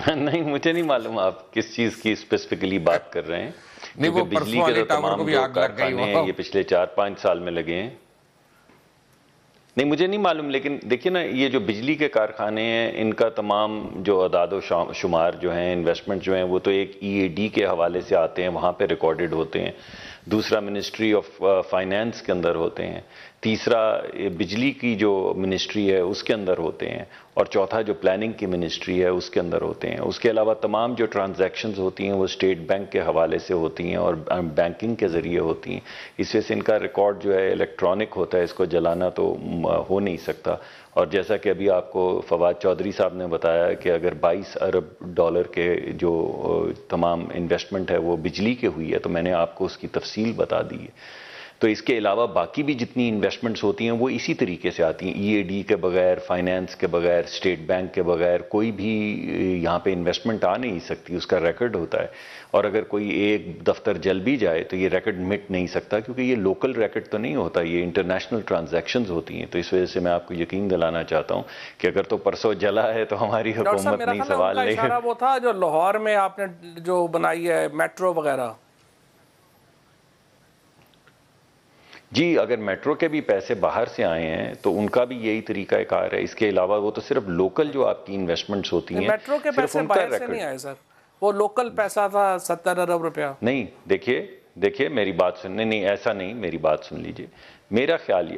نہیں مجھے نہیں معلوم آپ کس چیز کی اسپیسیفکلی بات کر رہے ہیں. نہیں وہ بجلی کے جو تمام جو کارخانے ہیں یہ پچھلے 4-5 سال میں لگے ہیں. نہیں مجھے نہیں معلوم، لیکن دیکھیے نا یہ جو بجلی کے کارخانے ہیں ان کا تمام جو اعداد و شمار جو ہیں، انویسٹمنٹ جو ہیں، وہ تو ایک EAD کے حوالے سے آتے ہیں، وہاں پہ ریکارڈڈ ہوتے ہیں. دوسرا منسٹری آف فائنانس کے اندر ہوتے ہیں. تیسرا بجلی کی جو منسٹری ہے اس کے اندر ہوتے ہیں. اور چوتھا جو پلاننگ کی منسٹری ہے اس کے اندر ہوتے ہیں. اس کے علاوہ تمام جو ٹرانزیکشنز ہوتی ہیں وہ اسٹیٹ بینک کے حوالے سے ہوتی ہیں اور بینکنگ کے ذریعے ہوتی ہیں. اس وجہ سے ان کا ریکارڈ جو ہے الیکٹرانک ہوتا ہے، اس کو جلانا تو ہو نہیں سکتا. اور جیسا کہ ابھی آپ کو فواد چودھری صاحب نے بتایا کہ اگر $22 ارب کے جو تمام انویسٹمنٹ ہے وہ بجلی کے ہوئی ہے، تو میں نے آپ کو اس کی تفصیل بتا دی ہے. تو اس کے علاوہ باقی بھی جتنی انویسٹمنٹس ہوتی ہیں وہ اسی طریقے سے آتی ہیں. ای اے ڈی کے بغیر، فائنانس کے بغیر، اسٹیٹ بینک کے بغیر کوئی بھی یہاں پہ انویسٹمنٹ آ نہیں سکتی. اس کا ریکارڈ ہوتا ہے، اور اگر کوئی ایک دفتر جل بھی جائے تو یہ ریکارڈ مٹ نہیں سکتا، کیونکہ یہ لوکل ریکارڈ تو نہیں ہوتا، یہ انٹرنیشنل ٹرانزیکشنز ہوتی ہیں. تو اس وجہ سے میں آپ کو یقین دلانا چاہتا ہوں کہ اگر تو پرسوں جلا ہے تو ہماری حکومت نہیں سوال لے گی. وہ تھا جو لاہور میں آپ نے جو بنائی ہے میٹرو وغیرہ. جی اگر میٹرو کے بھی پیسے باہر سے آئے ہیں تو ان کا بھی یہی طریقہ کار ہے. اس کے علاوہ وہ تو صرف لوکل جو آپ کی انویسٹمنٹس ہوتی ہیں، میٹرو کے پیسے باہر سے نہیں آئے سر، وہ لوکل پیسہ تھا 70 ارب روپیہ. نہیں دیکھیے میری بات سننے، نہیں ایسا نہیں، میری بات سن لیجئے. میرا خیال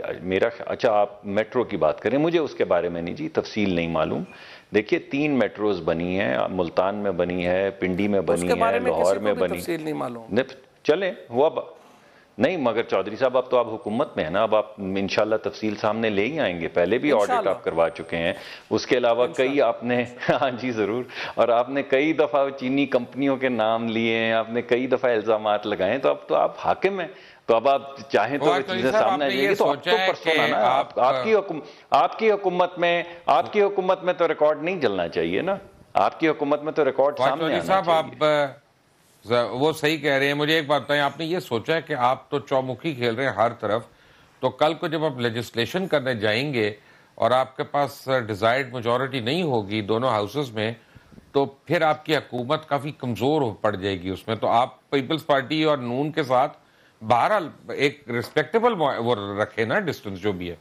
اچھا آپ میٹرو کی بات کریں، مجھے اس کے بارے میں نہیں جی تفصیل نہیں معلوم. دیکھیے 3 میٹروز بنی ہیں، ملتان میں بنی ہے، پنڈی میں بنی ہے، لاہور میں بنی. تفصیل نہیں معلوم. چلیں وہ اب نہیں، مگر چودھری صاحب اب تو آپ حکومت میں ہیں نا، اب آپ انشاءاللہ تفصیل سامنے لے ہی آئیں گے. پہلے بھی آڈٹ آپ کروا چکے ہیں. اس کے علاوہ کئی آپ نے ہاں جی ضرور، اور آپ نے کئی دفعہ چینی کمپنیوں کے نام لیے ہیں، آپ نے کئی دفعہ الزامات لگائے ہیں. تو اب تو آپ حاکم ہیں، تو اب آپ چاہیں تو چیزیں سامنے آ جائیں گی. تو اب تو پرسوں نا آپ کی حکومت میں تو ریکارڈ نہیں جلنا چاہیے نا. آپ کی حکومت میں تو ریکارڈ سامنے آنا چاہیے. وہ صحیح کہہ رہے ہیں. مجھے ایک بات بتائیں، آپ نے یہ سوچا ہے کہ آپ تو چومکھی کھیل رہے ہیں ہر طرف، تو کل کو جب آپ لیجسلیشن کرنے جائیں گے اور آپ کے پاس ڈیزائرڈ میجورٹی نہیں ہوگی دونوں ہاؤسز میں، تو پھر آپ کی حکومت کافی کمزور پڑ جائے گی اس میں. تو آپ پیپلز پارٹی اور نون کے ساتھ بہرحال ایک ریسپیکٹیبل وہ رکھے نا ڈسٹنس جو بھی ہے.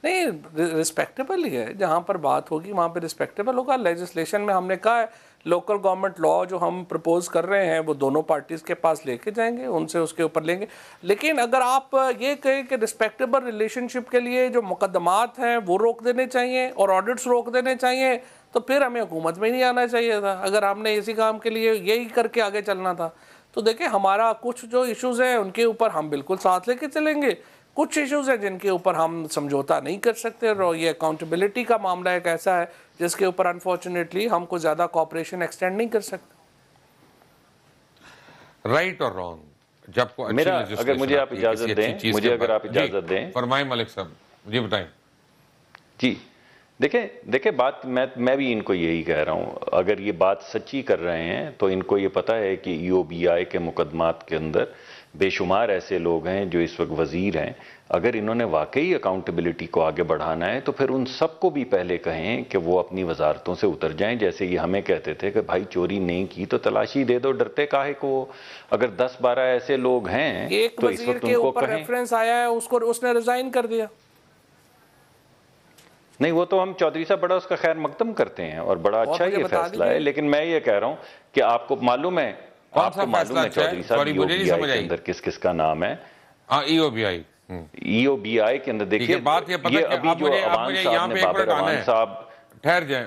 نہیں ریسپیکٹیبل ہی ہے، جہاں پر بات ہوگی وہاں پہ ریسپیکٹیبل ہوگا. لیجسلیشن میں ہم نے کہا ہے لوکل گورنمنٹ لا جو ہم پرپوز کر رہے ہیں وہ دونوں پارٹیز کے پاس لے کے جائیں گے، ان سے اس کے اوپر لیں گے. لیکن اگر آپ یہ کہیں کہ ریسپیکٹیبل ریلیشن شپ کے لیے جو مقدمات ہیں وہ روک دینے چاہیے اور آڈٹس روک دینے چاہیے، تو پھر ہمیں حکومت میں نہیں آنا چاہیے تھا. اگر ہم نے اسی کام کے لیے یہی کر کے آگے چلنا تھا تو دیکھیں ہمارا کچھ جو ایشوز ہیں ان کے اوپر ہم بالکل ساتھ لے کے چلیں گے، کچھ ایشوز ہیں جن کے اوپر ہم سمجھوتا نہیں کر سکتے. اور یہ اکاؤنٹیبلٹی کا معاملہ ایک ایسا ہے جس کے اوپر انفارچونیٹلی ہم کو زیادہ کوآپریشن ایکسٹینڈ نہیں کر سکتے. رائٹ اور رانگ جب کو میرا اگر مجھے آپ اجازت دیں فرمائیں ملک صاحب جی بتائیں. جی دیکھیں بات میں بھی ان کو یہی کہہ رہا ہوں، اگر یہ بات سچی کر رہے ہیں تو ان کو یہ پتہ ہے کہ ای او بی آئی کے مقدمات کے اندر بے شمار ایسے لوگ ہیں جو اس وقت وزیر ہیں. اگر انہوں نے واقعی اکاؤنٹیبلٹی کو آگے بڑھانا ہے تو پھر ان سب کو بھی پہلے کہیں کہ وہ اپنی وزارتوں سے اتر جائیں. جیسے یہ ہمیں کہتے تھے کہ بھائی چوری نہیں کی تو تلاشی دے دو، ڈرتے کاہے کو. اگر 10-12 ایسے لوگ ہیں تو اس وقت ان کو کہیں. ریفرنس آیا ہے اس نے ریزائن کر دیا. نہیں وہ تو ہم چودھری صاحب بڑا اس کا خیر مقدم کرتے ہیں اور بڑا اچھا یہ فیصلہ ہے. لیکن میں یہ کہہ رہا ہوں کہ آپ کو معلوم ہے چودھری صاحب ای او بی آئی کے اندر کس کا نام ہے؟ ای او بی آئی کے اندر دیکھیے بات یہ پتہ کہ اب مجھے یہاں پہ ایک منٹ آنا ہے. ٹھہر جائیں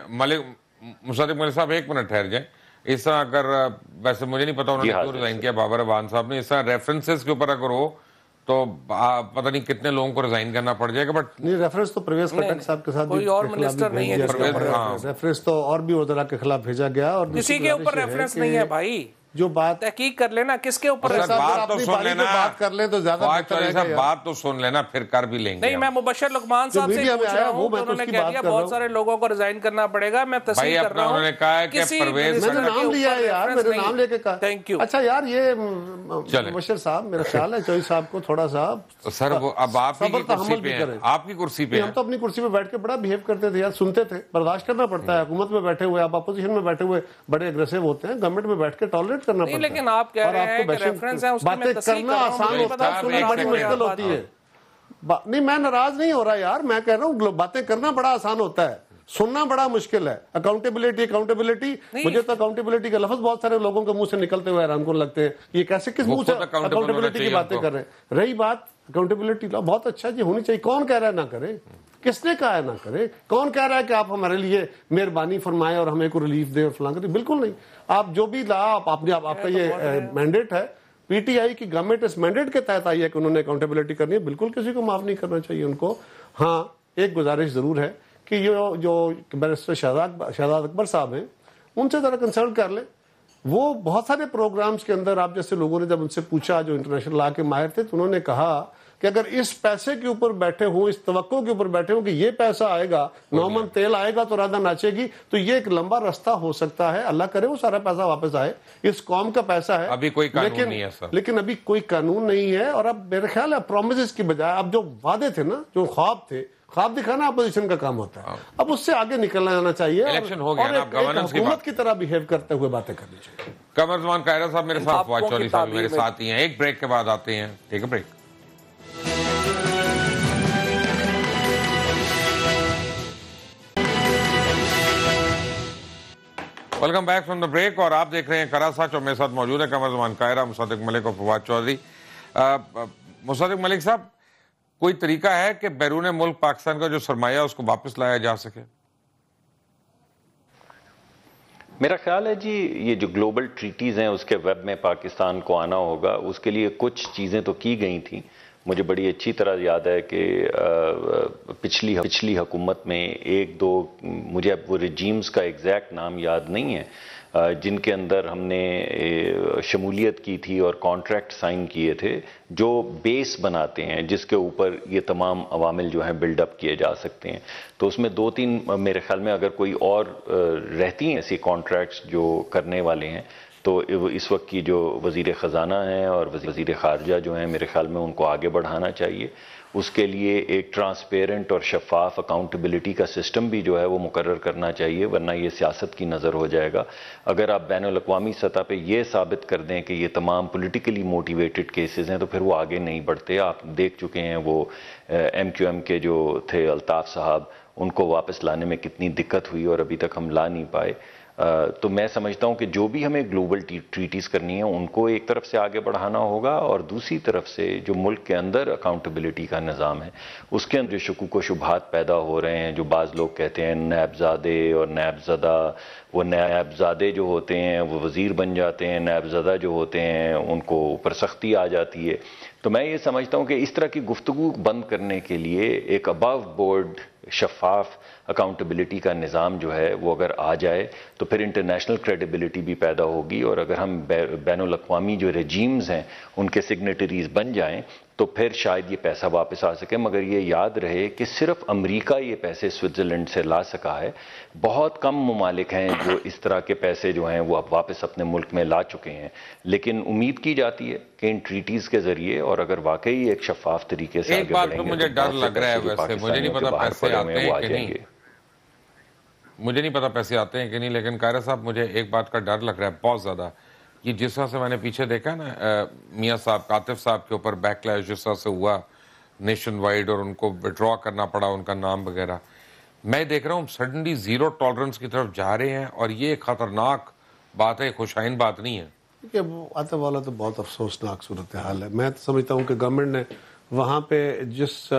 مصدق ملک صاحب، ایک منٹ ٹھہر جائیں. اس طرح اگر ویسے مجھے نہیں پتا انہوں نے کیوں ریزائن کیا بابر اعوان صاحب نے، اس طرح ریفرنسز کے اوپر اگر ہو تو پتہ نہیں کتنے لوگوں کو ریزائن کرنا پڑ جائے گا. بٹ نہیں ریفرنس تو پرویز پٹک صاحب کے ساتھ کوئی اور منسٹر نہیں ہے، ریفرنس تو اور بھی وزراء کے خلاف بھیجا گیا. اور کسی کے اوپر ریفرنس نہیں ہے بھائی، جو بات تحقیق کر لینا کس کے اوپر. بات تو سن لینا، بات کر لیں تو زیادہ بہتر ہے. بات تو سن لینا پھر کر بھی لیں گے. نہیں میں مبشر لقمان صاحب سے پوچھ رہا ہوں، انہوں نے کہہ دیا بہت سارے لوگوں کو ریزائن کرنا پڑے گا. میں تصدیق کر رہا ہوں، انہوں نے کہا ہے کہ پرویز میں نے نام لیا ہے یار، میرے نام لے کے کہا. Thank you. اچھا یار یہ مبشر صاحب میرا خیال ہے چوہدری صاحب کو تھوڑا سا سر وہ اب آپ کی کرسی پہ ہیں، آپ کی کرسی پہ. ہم تو اپنی کرسی پہ بیٹھ کے بڑا بہیو کرتے تھے یار، سنتے تھے، برداشت کرنا پڑتا ہے. حکومت میں بیٹھے ہوئے آپ اپوزیشن میں بیٹھے ہوئے بڑے اگریسو ہوتے ہیں، گورنمنٹ میں بیٹھ کے ٹالریٹ کرنا پڑتا ہے. لیکن آپ کہہ رہے ہیں کہ ریفرنس ہے، اس کی میں تصدیق کرنا آسان ہوتا ہے، سننا بڑی مشکل ہوتی ہے. نہیں میں ناراض نہیں ہو رہا یار، میں کہہ رہا ہوں باتیں کرنا بڑا آسان ہوتا ہے، سننا بڑا مشکل ہے. اکاؤنٹیبلٹی مجھے تو اکاؤنٹیبلٹی کا لفظ بہت سارے لوگوں کے منہ سے نکلتے ہوئے حیران کن لگتے ہیں. یہ کیسے کس منہ سے اکاؤنٹیبلٹی کی باتیں کر رہے ہیں؟ رہی بات اکاؤنٹیبلٹی بہت اچھا جی ہونی چاہیے. کون کہہ رہا ہے نہ کرے؟ کس نے کہا ہے نہ کرے؟ کون کہہ رہا ہے کہ آپ ہمارے لیے مہربانی فرمائیں اور ہمیں کو ریلیف دیں اور فلاں کریں؟ بالکل نہیں. آپ جو بھی لا آپ کا یہ مینڈیٹ ہے، پی ٹی آئی کی گورنمنٹ اس مینڈیٹ کے تحت آئی ہے کہ انہوں نے اکاؤنٹیبلٹی کرنی ہے. بالکل کسی کو معاف نہیں کرنا چاہیے ان کو. ہاں ایک گزارش ضرور ہے کہ یہ جو بیرسٹر شہزاد اکبر صاحب ہیں ان سے ذرا کنسلٹ کر لیں. وہ بہت سارے پروگرامز کے اندر آپ جیسے لوگوں نے جب ان سے پوچھا جو انٹرنیشنل لا کے ماہر تھے تو انہوں نے کہا کہ اگر اس پیسے کے اوپر بیٹھے ہوں، اس توقع کے اوپر بیٹھے ہوں کہ یہ پیسہ آئے گا، 9 من تیل آئے گا تو راندہ ناچے گی، تو یہ ایک لمبا رستہ ہو سکتا ہے. اللہ کرے وہ سارا پیسہ واپس آئے. اس قوم کا پیسہ ہے، ابھی کوئی قانون نہیں ہے سر، لیکن ابھی کوئی قانون نہیں ہے. اور اب میرے خیال ہے پرومسز کی بجائے اب جو وعدے تھے نا، جو خواب تھے، خواب دکھانا اپوزیشن کا کام ہوتا ہے. اب اس سے آگے نکلنا جانا چاہیے الیکشن ہو گیا اور نا، ایک حکومت کی طرح بیہیو کرتے ہوئے باتیں کرنی چاہیے. قمر زمان قاہرہ صاحب میرے ساتھ، فواد چودھری صاحب میرے ساتھ ہی ہیں. ایک بریک کے بعد آتے ہیں. Take a break. Welcome back from the break. اور آپ دیکھ رہے ہیں کرا سچ، اور میرے ساتھ موجود ہے قمر زمان قاہرہ، مصدق ملک اور فواد چودھری. مصدق ملک صاحب، کوئی طریقہ ہے کہ بیرون ملک پاکستان کا جو سرمایہ اس کو واپس لایا جا سکے؟ میرا خیال ہے جی یہ جو گلوبل ٹریٹیز ہیں اس کے ویب میں پاکستان کو آنا ہوگا. اس کے لیے کچھ چیزیں تو کی گئی تھیں. مجھے بڑی اچھی طرح یاد ہے کہ پچھلی حکومت میں ایک دو، مجھے اب وہ ریجیمز کا ایگزیکٹ نام یاد نہیں ہے، جن کے اندر ہم نے شمولیت کی تھی اور کانٹریکٹ سائن کیے تھے جو بیس بناتے ہیں جس کے اوپر یہ تمام عوامل جو ہیں بلڈ اپ کیے جا سکتے ہیں. تو اس میں 2-3 میرے خیال میں اگر کوئی اور رہتی ہیں ایسی کانٹریکٹس جو کرنے والے ہیں تو اس وقت کی جو وزیر خزانہ ہیں اور وزیر خارجہ جو ہیں میرے خیال میں ان کو آگے بڑھانا چاہیے. اس کے لیے ایک ٹرانسپیرنٹ اور شفاف اکاؤنٹیبلٹی کا سسٹم بھی جو ہے وہ مقرر کرنا چاہیے، ورنہ یہ سیاست کی نظر ہو جائے گا. اگر آپ بین الاقوامی سطح پہ یہ ثابت کر دیں کہ یہ تمام پولیٹیکلی موٹیویٹڈ کیسز ہیں تو پھر وہ آگے نہیں بڑھتے. آپ دیکھ چکے ہیں وہ MQM کے جو تھے الطاف صاحب، ان کو واپس لانے میں کتنی دقت ہوئی اور ابھی تک ہم لا نہیں پائے. تو میں سمجھتا ہوں کہ جو بھی ہمیں گلوبل ٹریٹیز کرنی ہے ان کو ایک طرف سے آگے بڑھانا ہوگا، اور دوسری طرف سے جو ملک کے اندر اکاؤنٹیبلٹی کا نظام ہے اس کے اندر جو شکوک و شبہات پیدا ہو رہے ہیں، جو بعض لوگ کہتے ہیں نیب زادے اور نیب زدہ، وہ نیب زادے جو ہوتے ہیں وہ وزیر بن جاتے ہیں، نیب زدہ جو ہوتے ہیں ان کو اوپر سختی آ جاتی ہے. تو میں یہ سمجھتا ہوں کہ اس طرح کی گفتگو بند کرنے کے لیے ایک ابو بورڈ شفاف اکاؤنٹیبلٹی کا نظام جو ہے وہ اگر آ جائے تو پھر انٹرنیشنل کریڈیبلٹی بھی پیدا ہوگی. اور اگر ہم بین الاقوامی جو رجیمز ہیں ان کے سگنیٹریز بن جائیں تو پھر شاید یہ پیسہ واپس آ سکے. مگر یہ یاد رہے کہ صرف امریکہ یہ پیسے سوئٹزرلینڈ سے لا سکا ہے. بہت کم ممالک ہیں جو اس طرح کے پیسے جو ہیں وہ اب واپس اپنے ملک میں لا چکے ہیں. لیکن امید کی جاتی ہے کہ ان ٹریٹیز کے ذریعے اور اگر واقعی ایک شفاف طریقے سے ایک بات تو مجھے ڈر لگ رہا ہے، ویسے مجھے نہیں پتا پیسے آتے ہیں کہ نہیں، مجھے نہیں پتا پیسے آتے ہیں کہ نہیں، لیکن قاہرہ صاحب مجھے ایک بات کا ڈر لگ رہا ہے بہت زیادہ. یہ جس طرح سے میں نے پیچھے دیکھا نا میاں صاحب عاطف صاحب کے اوپر بیک لیش جس طرح سے ہوا نیشن وائڈ اور ان کو وڈرا کرنا پڑا ان کا نام وغیرہ، میں دیکھ رہا ہوں سڈنلی زیرو ٹالرنس کی طرف جا رہے ہیں، اور یہ ایک خطرناک بات ہے، خوشائن بات نہیں ہے. کہ عاطف والا تو بہت افسوسناک صورتحال ہے. میں سمجھتا ہوں کہ گورنمنٹ نے وہاں پہ جس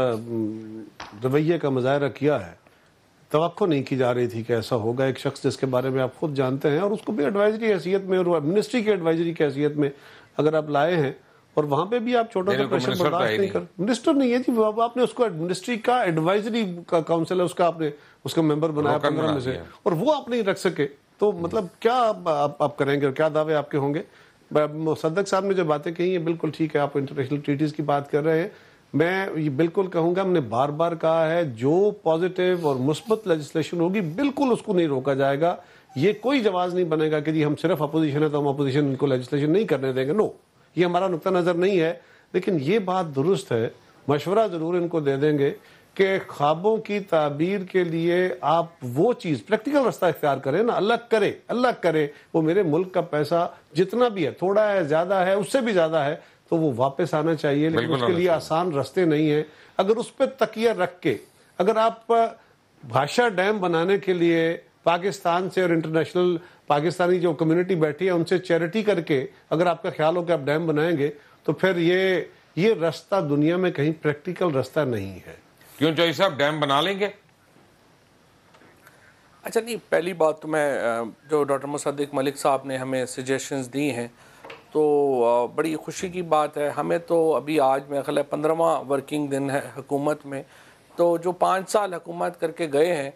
رویے کا مظاہرہ کیا ہے، توقع نہیں کی جا رہی تھی کہ ایسا ہوگا. ایک شخص جس کے بارے میں آپ خود جانتے ہیں اور اس کو بھی ایڈوائزری حیثیت میں اور منسٹری کی ایڈوائزری کی حیثیت میں اگر آپ لائے ہیں اور وہاں پہ بھی آپ چھوٹا سا پریشر برداشت نہیں کر، منسٹر نہیں ہے جی، آپ نے اس کو منسٹری کا ایڈوائزری کا کاؤنسل ہے اس کا، آپ نے اس کا ممبر بنایا 15 میں سے، اور وہ آپ نہیں رکھ سکے تو مطلب کیا آپ کریں گے اور کیا دعوے آپ کے ہوں گے؟ مصدق صاحب نے جو باتیں کہی ہیں بالکل ٹھیک ہے. آپ انٹرنیشنل ٹریٹیز کی بات کر رہے ہیں. میں یہ بالکل کہوں گا، ہم نے بار بار کہا ہے جو پازیٹیو اور مثبت لیجسلیشن ہوگی بالکل اس کو نہیں روکا جائے گا. یہ کوئی جواز نہیں بنے گا کہ جی ہم صرف اپوزیشن ہے تو ہم اپوزیشن ان کو لیجسلیشن نہیں کرنے دیں گے. نو، یہ ہمارا نقطہ نظر نہیں ہے. لیکن یہ بات درست ہے، مشورہ ضرور ان کو دے دیں گے کہ خوابوں کی تعبیر کے لیے آپ وہ چیز پریکٹیکل راستہ اختیار کریں نا. اللہ کرے وہ میرے ملک کا پیسہ جتنا بھی ہے، تھوڑا ہے زیادہ ہے اس سے بھی زیادہ ہے، تو وہ واپس آنا چاہیے. لیکن اس کے لیے آسان راستے نہیں ہیں. اگر اس پہ تکیہ رکھ کے اگر آپ بھاشا ڈیم بنانے کے لیے پاکستان سے اور انٹرنیشنل پاکستانی جو کمیونٹی بیٹھی ہے ان سے چیریٹی کر کے اگر آپ کا خیال ہو کہ آپ ڈیم بنائیں گے تو پھر یہ راستہ دنیا میں کہیں پریکٹیکل راستہ نہیں ہے. کیوں چوہدری صاحب ڈیم بنا لیں گے؟ اچھا نہیں، پہلی بات تو میں جو ڈاکٹر مصدق ملک صاحب نے ہمیں سجیشنز دی ہیں تو بڑی خوشی کی بات ہے. ہمیں تو ابھی آج میرا خیال ہے 15واں ورکنگ دن ہے حکومت میں، تو جو 5 سال حکومت کر کے گئے ہیں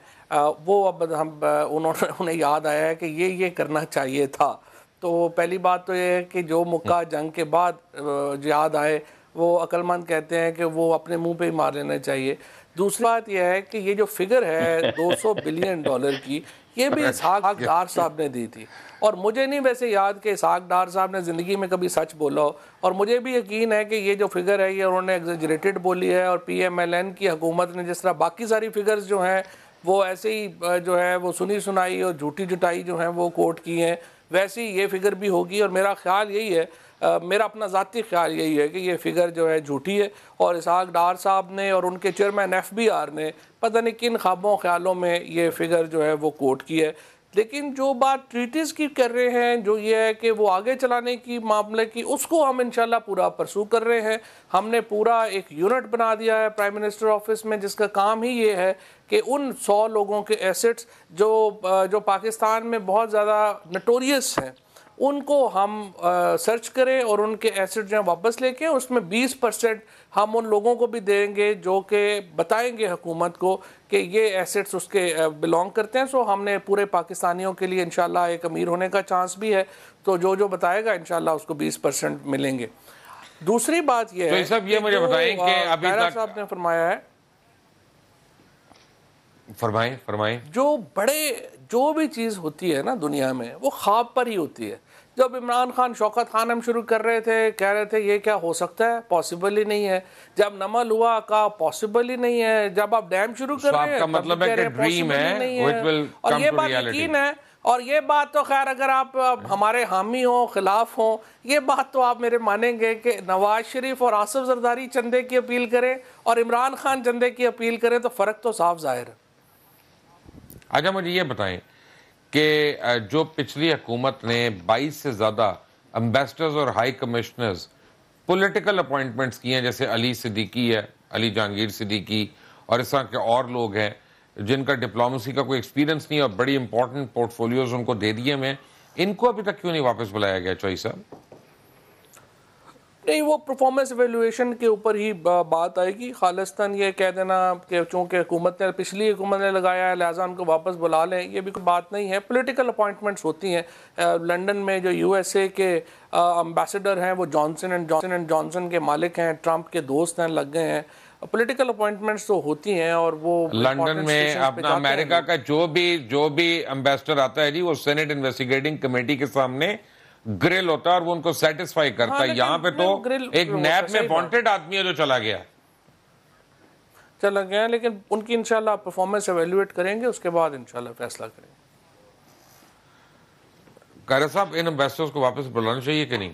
وہ اب انہیں یاد آیا ہے کہ یہ کرنا چاہیے تھا. تو پہلی بات تو یہ ہے کہ جو مکہ جنگ کے بعد جہاد آئے وہ عقل مند کہتے ہیں کہ وہ اپنے منہ پہ ہی مار لینا چاہیے. دوسری بات یہ ہے کہ یہ جو فگر ہے $200 بلین کی, یہ بھی اسحاق ڈار صاحب نے دی تھی, اور مجھے نہیں ویسے یاد کہ اسحاق ڈار صاحب نے زندگی میں کبھی سچ بولا ہو, اور مجھے بھی یقین ہے کہ یہ جو فگر ہے یہ انہوں نے ایگزیجریٹڈ بولی ہے, اور PMLN کی حکومت نے جس طرح باقی ساری فگرز جو ہیں وہ ایسے ہی جو ہے وہ سنی سنائی اور جھوٹی جٹائی جو ہیں وہ کوٹ کی ہیں, ویسے ہی یہ فگر بھی ہوگی. اور میرا خیال یہی ہے, میرا اپنا ذاتی خیال یہی ہے کہ یہ فگر جو ہے جھوٹی ہے, اور اسحاق ڈار صاحب نے اور ان کے چیئرمین FBR نے پتہ نہیں کن خوابوں خیالوں میں یہ فگر جو ہے وہ کوٹ کی ہے. لیکن جو بات ٹریٹیز کی کر رہے ہیں, جو یہ ہے کہ وہ آگے چلانے کی معاملے کی, اس کو ہم انشاءاللہ پورا پرسو کر رہے ہیں. ہم نے پورا ایک یونٹ بنا دیا ہے پرائم منسٹر آفس میں, جس کا کام ہی یہ ہے کہ ان 100 لوگوں کے ایسٹس جو پاکستان میں بہت زیادہ نٹوریس ہیں ان کو ہم سرچ کریں اور ان کے ایسٹ جو ہیں واپس لے کے, اس میں 20% ہم ان لوگوں کو بھی دیں گے جو کہ بتائیں گے حکومت کو کہ یہ ایسٹس اس کے بلانگ کرتے ہیں. سو ہم نے پورے پاکستانیوں کے لیے انشاءاللہ ایک امیر ہونے کا چانس بھی ہے, تو جو بتائے گا انشاءاللہ اس کو 20% ملیں گے. دوسری بات یہ ہے یہ مجھے بتائیں کہ ابھی تک صاحب نے فرمایا ہے, فرمائیں جو بھی چیز ہوتی ہے نا دنیا میں وہ خواب پر ہی ہوتی ہے. جب عمران خان شوکت خان ہم شروع کر رہے تھے, کہہ رہے تھے یہ کیا ہو سکتا ہے, پاسبل ہی نہیں ہے. جب نمل ہوا کا پاسبل ہی نہیں ہے. جب آپ ڈیم شروع کر رہے ہیں کا مطلب ہے کہ ڈریم ہے which will اور come یہ to بات reality. یقین ہے. اور یہ بات تو خیر اگر آپ ہمارے حامی ہوں خلاف ہوں, یہ بات تو آپ میرے مانیں گے کہ نواز شریف اور آصف زرداری چندے کی اپیل کریں اور عمران خان چندے کی اپیل کریں تو فرق تو صاف ظاہر ہے. اچھا مجھے یہ بتائیں کہ جو پچھلی حکومت نے 22 سے زیادہ امبیسڈرز اور ہائی کمشنرز پولیٹیکل اپوائنٹمنٹس کی ہیں, جیسے علی صدیقی ہے, علی جہانگیر صدیقی, اور اس طرح کے اور لوگ ہیں جن کا ڈپلومیسی کا کوئی ایکسپیرینس نہیں اور بڑی امپورٹنٹ پورٹ فولیوز ان کو دے دیے میں, ان کو ابھی تک کیوں نہیں واپس بلایا گیا چوئی صاحب؟ نہیں, وہ پرفارمنس ایویلویشن کے اوپر ہی بات آئے گی. خالصتاً یہ کہہ دینا کہ چونکہ پچھلی حکومت نے لگایا ہے لہٰذا ان کو واپس بلا لیں, یہ بھی کوئی بات نہیں ہے. پولیٹیکل اپوائنٹمنٹس ہوتی ہیں. لنڈن میں جو USA کے امبیسڈر ہیں وہ جانسن اینڈ جانسن کے مالک ہیں, ٹرمپ کے دوست ہیں, لگ گئے ہیں. پولیٹیکل اپوائنٹمنٹس تو ہوتی ہیں, اور وہ لنڈن میں اپنا امریکہ کا جو بھی امبیسڈر آتا ہے جی وہ سینٹ انویسٹیگیٹنگ کمیٹی کے سامنے گرل ہوتا ہے اور وہ ان کو سیٹسفائی کرتا ہے. یہاں پہ تو ایک نیب میں وانٹڈ آدمی ہے جو چلا گیا, لیکن ان کی انشاءاللہ پرفارمنس ایویلویٹ کریں گے, اس کے بعد انشاءاللہ فیصلہ کریں گے. قاہرہ صاحب ان امبیسڈرز کو واپس بلانا چاہیے کہ نہیں؟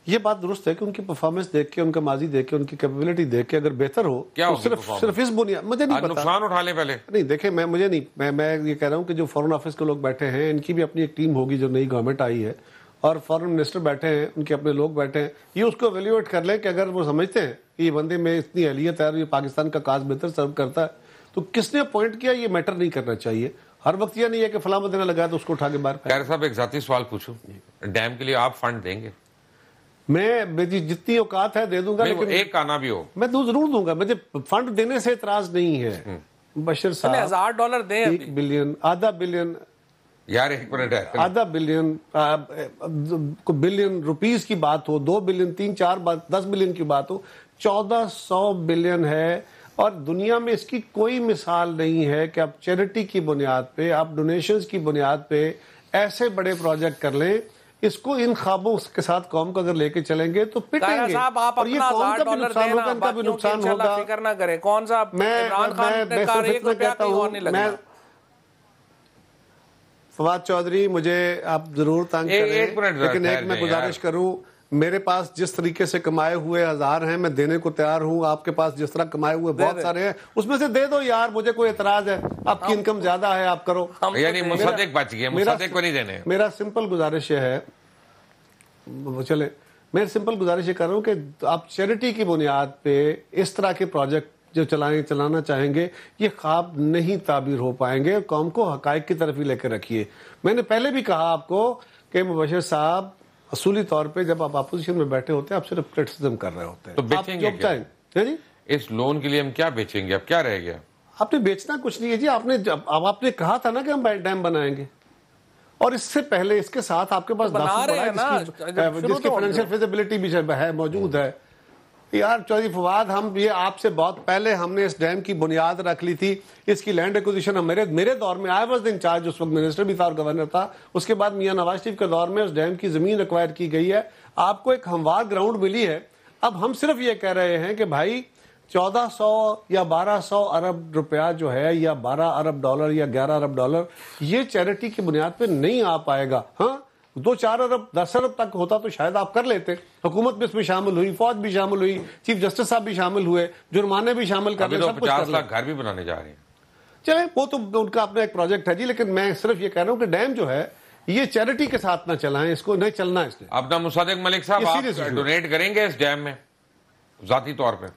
یہ بات درست ہے کہ ان کی پرفارمنس دیکھ کے, ان کا ماضی دیکھ کے, ان کی کیپیبلٹی دیکھ کے اگر بہتر ہو تو صرف اس بنیاد, مجھے نہیں پتا, نقصان اٹھا لیں پہلے. نہیں دیکھیں, مجھے نہیں, میں یہ کہہ رہا ہوں کہ جو فورن آفس کے لوگ بیٹھے ہیں ان کی بھی اپنی ایک ٹیم ہوگی جو نئی گورنمنٹ آئی ہے, اور فورن منسٹر بیٹھے ہیں, ان کے اپنے لوگ بیٹھے ہیں, یہ اس کو ایویلیویٹ کر لیں کہ اگر وہ سمجھتے ہیں کہ یہ بندے میں اتنی اہلیت ہے اور یہ پاکستان کا کاز بہتر سرو کرتا ہے, تو کس نے اپوائنٹ کیا یہ میٹر نہیں کرنا چاہیے. ہر وقت یہ نہیں ہے کہ فلاں بندے نے لگایا تو اس کو اٹھا کے باہر. قاہرہ صاحب ایک ذاتی سوال پوچھوں, ڈیم کے لیے آپ فنڈ دیں گے؟ میں جتنی اوقات ہے دے دوں گا, لیکن ایک آنا بھی ہو میں ضرور دوں گا. مجھے فنڈ دینے سے اعتراض نہیں ہے. بشیر صاحب $1000 دیں, 1 بلین, آدھا بلین, یار ایک منٹ ہے, آدھا بلین, بلین روپیز کی بات ہو, 2 بلین, 3, 4, 10 بلین کی بات ہو, 1400 بلین ہے. اور دنیا میں اس کی کوئی مثال نہیں ہے کہ آپ چیریٹی کی بنیاد پہ, آپ ڈونیشنز کی بنیاد پہ ایسے بڑے پروجیکٹ کر لیں. اس کو ان خوابوں کے ساتھ قوم کو اگر لے کے چلیں گے تو پٹیں گے, اور یہ قوم کا بھی نقصان ہوگا, ان کا بھی نقصان ہوگا. فکر نہ کریں. کون سا عمران خان نے کہا یہ کوئی کہتا ہوں, میں فواد چودھری, مجھے آپ ضرور تنگ کریں, لیکن ایک میں گزارش کروں, میرے پاس جس طریقے سے کمائے ہوئے ہزار ہیں میں دینے کو تیار ہوں. آپ کے پاس جس طرح کمائے ہوئے بہت سارے ہیں, اس میں سے دے دو یار, مجھے کوئی اعتراض ہے. آپ کی انکم زیادہ ہے, آپ کرو. یعنی مصدق بچ گئے, مصدق کو نہیں دینے. میرا سمپل گزارش یہ ہے, چلے میں سمپل گزارش یہ کر رہا ہوں کہ آپ چیریٹی کی بنیاد پہ اس طرح کے پروجیکٹ جو چلانا چاہیں گے, یہ خواب نہیں تعبیر ہو پائیں گے. قوم کو حقائق کی طرف ہی لے کے رکھیے. میں نے پہلے بھی کہا آپ کو کہ مبشر صاحب اصولی طور پہ جب آپ اپوزیشن میں بیٹھے ہوتے ہیں آپ صرف کرٹیسزم کر رہے ہوتے ہیں. تو بیچیں گے کیا جی؟ اس لون کے لیے ہم کیا بیچیں گے؟ اب کیا رہ گیا؟ آپ نے بیچنا کچھ نہیں ہے جی. آپ نے کہا تھا نا کہ ہم ڈیم بنائیں گے, اور اس سے پہلے اس کے ساتھ آپ کے پاس بنا رہے ہیں نا، جس کی فائنینشیل فیزیبلٹی بھی ہے موجود ہے. یار چودھری فواد، ہم یہ آپ سے بہت پہلے ہم نے اس ڈیم کی بنیاد رکھ لی تھی. اس کی لینڈ ایکوزیشن میرے دور میں آئی واز ان چارج، اس وقت منسٹر بھی تھا اور گورنر تھا. اس کے بعد میاں نواز شریف کے دور میں اس ڈیم کی زمین ایکوائر کی گئی ہے. آپ کو ایک ہموار گراؤنڈ ملی ہے. اب ہم صرف یہ کہہ رہے ہیں کہ بھائی 1400 یا 1200 ارب روپیہ جو ہے، یا 12 ارب ڈالر یا 11 ارب ڈالر، یہ چیریٹی کی بنیاد پہ نہیں آ پائے گا. ہاں 2-4 ارب 10 ارب تک ہوتا تو شاید آپ کر لیتے. حکومت بھی اس میں شامل ہوئی، فوج بھی شامل ہوئی، چیف جسٹس صاحب بھی شامل ہوئے، جرمانے بھی شامل کر لیں، سب کچھ کر 50 لاکھ گھر بھی بنانے جا رہے ہیں. چلے وہ تو ان کا اپنا ایک پروجیکٹ ہے جی. لیکن میں صرف یہ کہہ رہا ہوں کہ ڈیم جو ہے یہ چیریٹی کے ساتھ نہ چلائیں، اس کو نہیں چلنا. اس نے اپنا مصدق ملک صاحب، آپ ڈونیٹ کریں گے اس ڈیم میں ذاتی طور پہ؟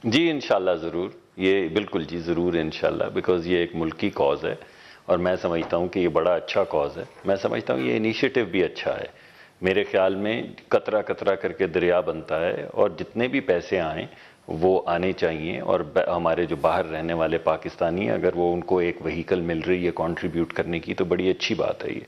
جی انشاءاللہ ضرور، یہ بالکل جی ضرور انشاءاللہ، بیکاز یہ ایک ملکی کاز ہے اور میں سمجھتا ہوں کہ یہ بڑا اچھا کاز ہے. میں سمجھتا ہوں یہ انیشیٹو بھی اچھا ہے. میرے خیال میں قطرہ قطرہ کر کے دریا بنتا ہے، اور جتنے بھی پیسے آئیں وہ آنے چاہیے. اور ہمارے جو باہر رہنے والے پاکستانی ہیں، اگر وہ ان کو ایک وہیکل مل رہی ہے کنٹریبیوٹ کرنے کی، تو بڑی اچھی بات ہے.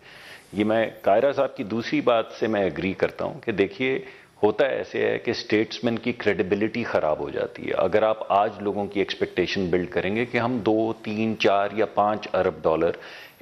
یہ میں قاہرہ صاحب کی دوسری بات سے میں ایگری کرتا ہوں کہ دیکھیے ہوتا ایسے ہے کہ اسٹیٹسمین کی کریڈیبلٹی خراب ہو جاتی ہے. اگر آپ آج لوگوں کی ایکسپیکٹیشن بلڈ کریں گے کہ ہم 2, 3, 4 یا 5 ارب ڈالر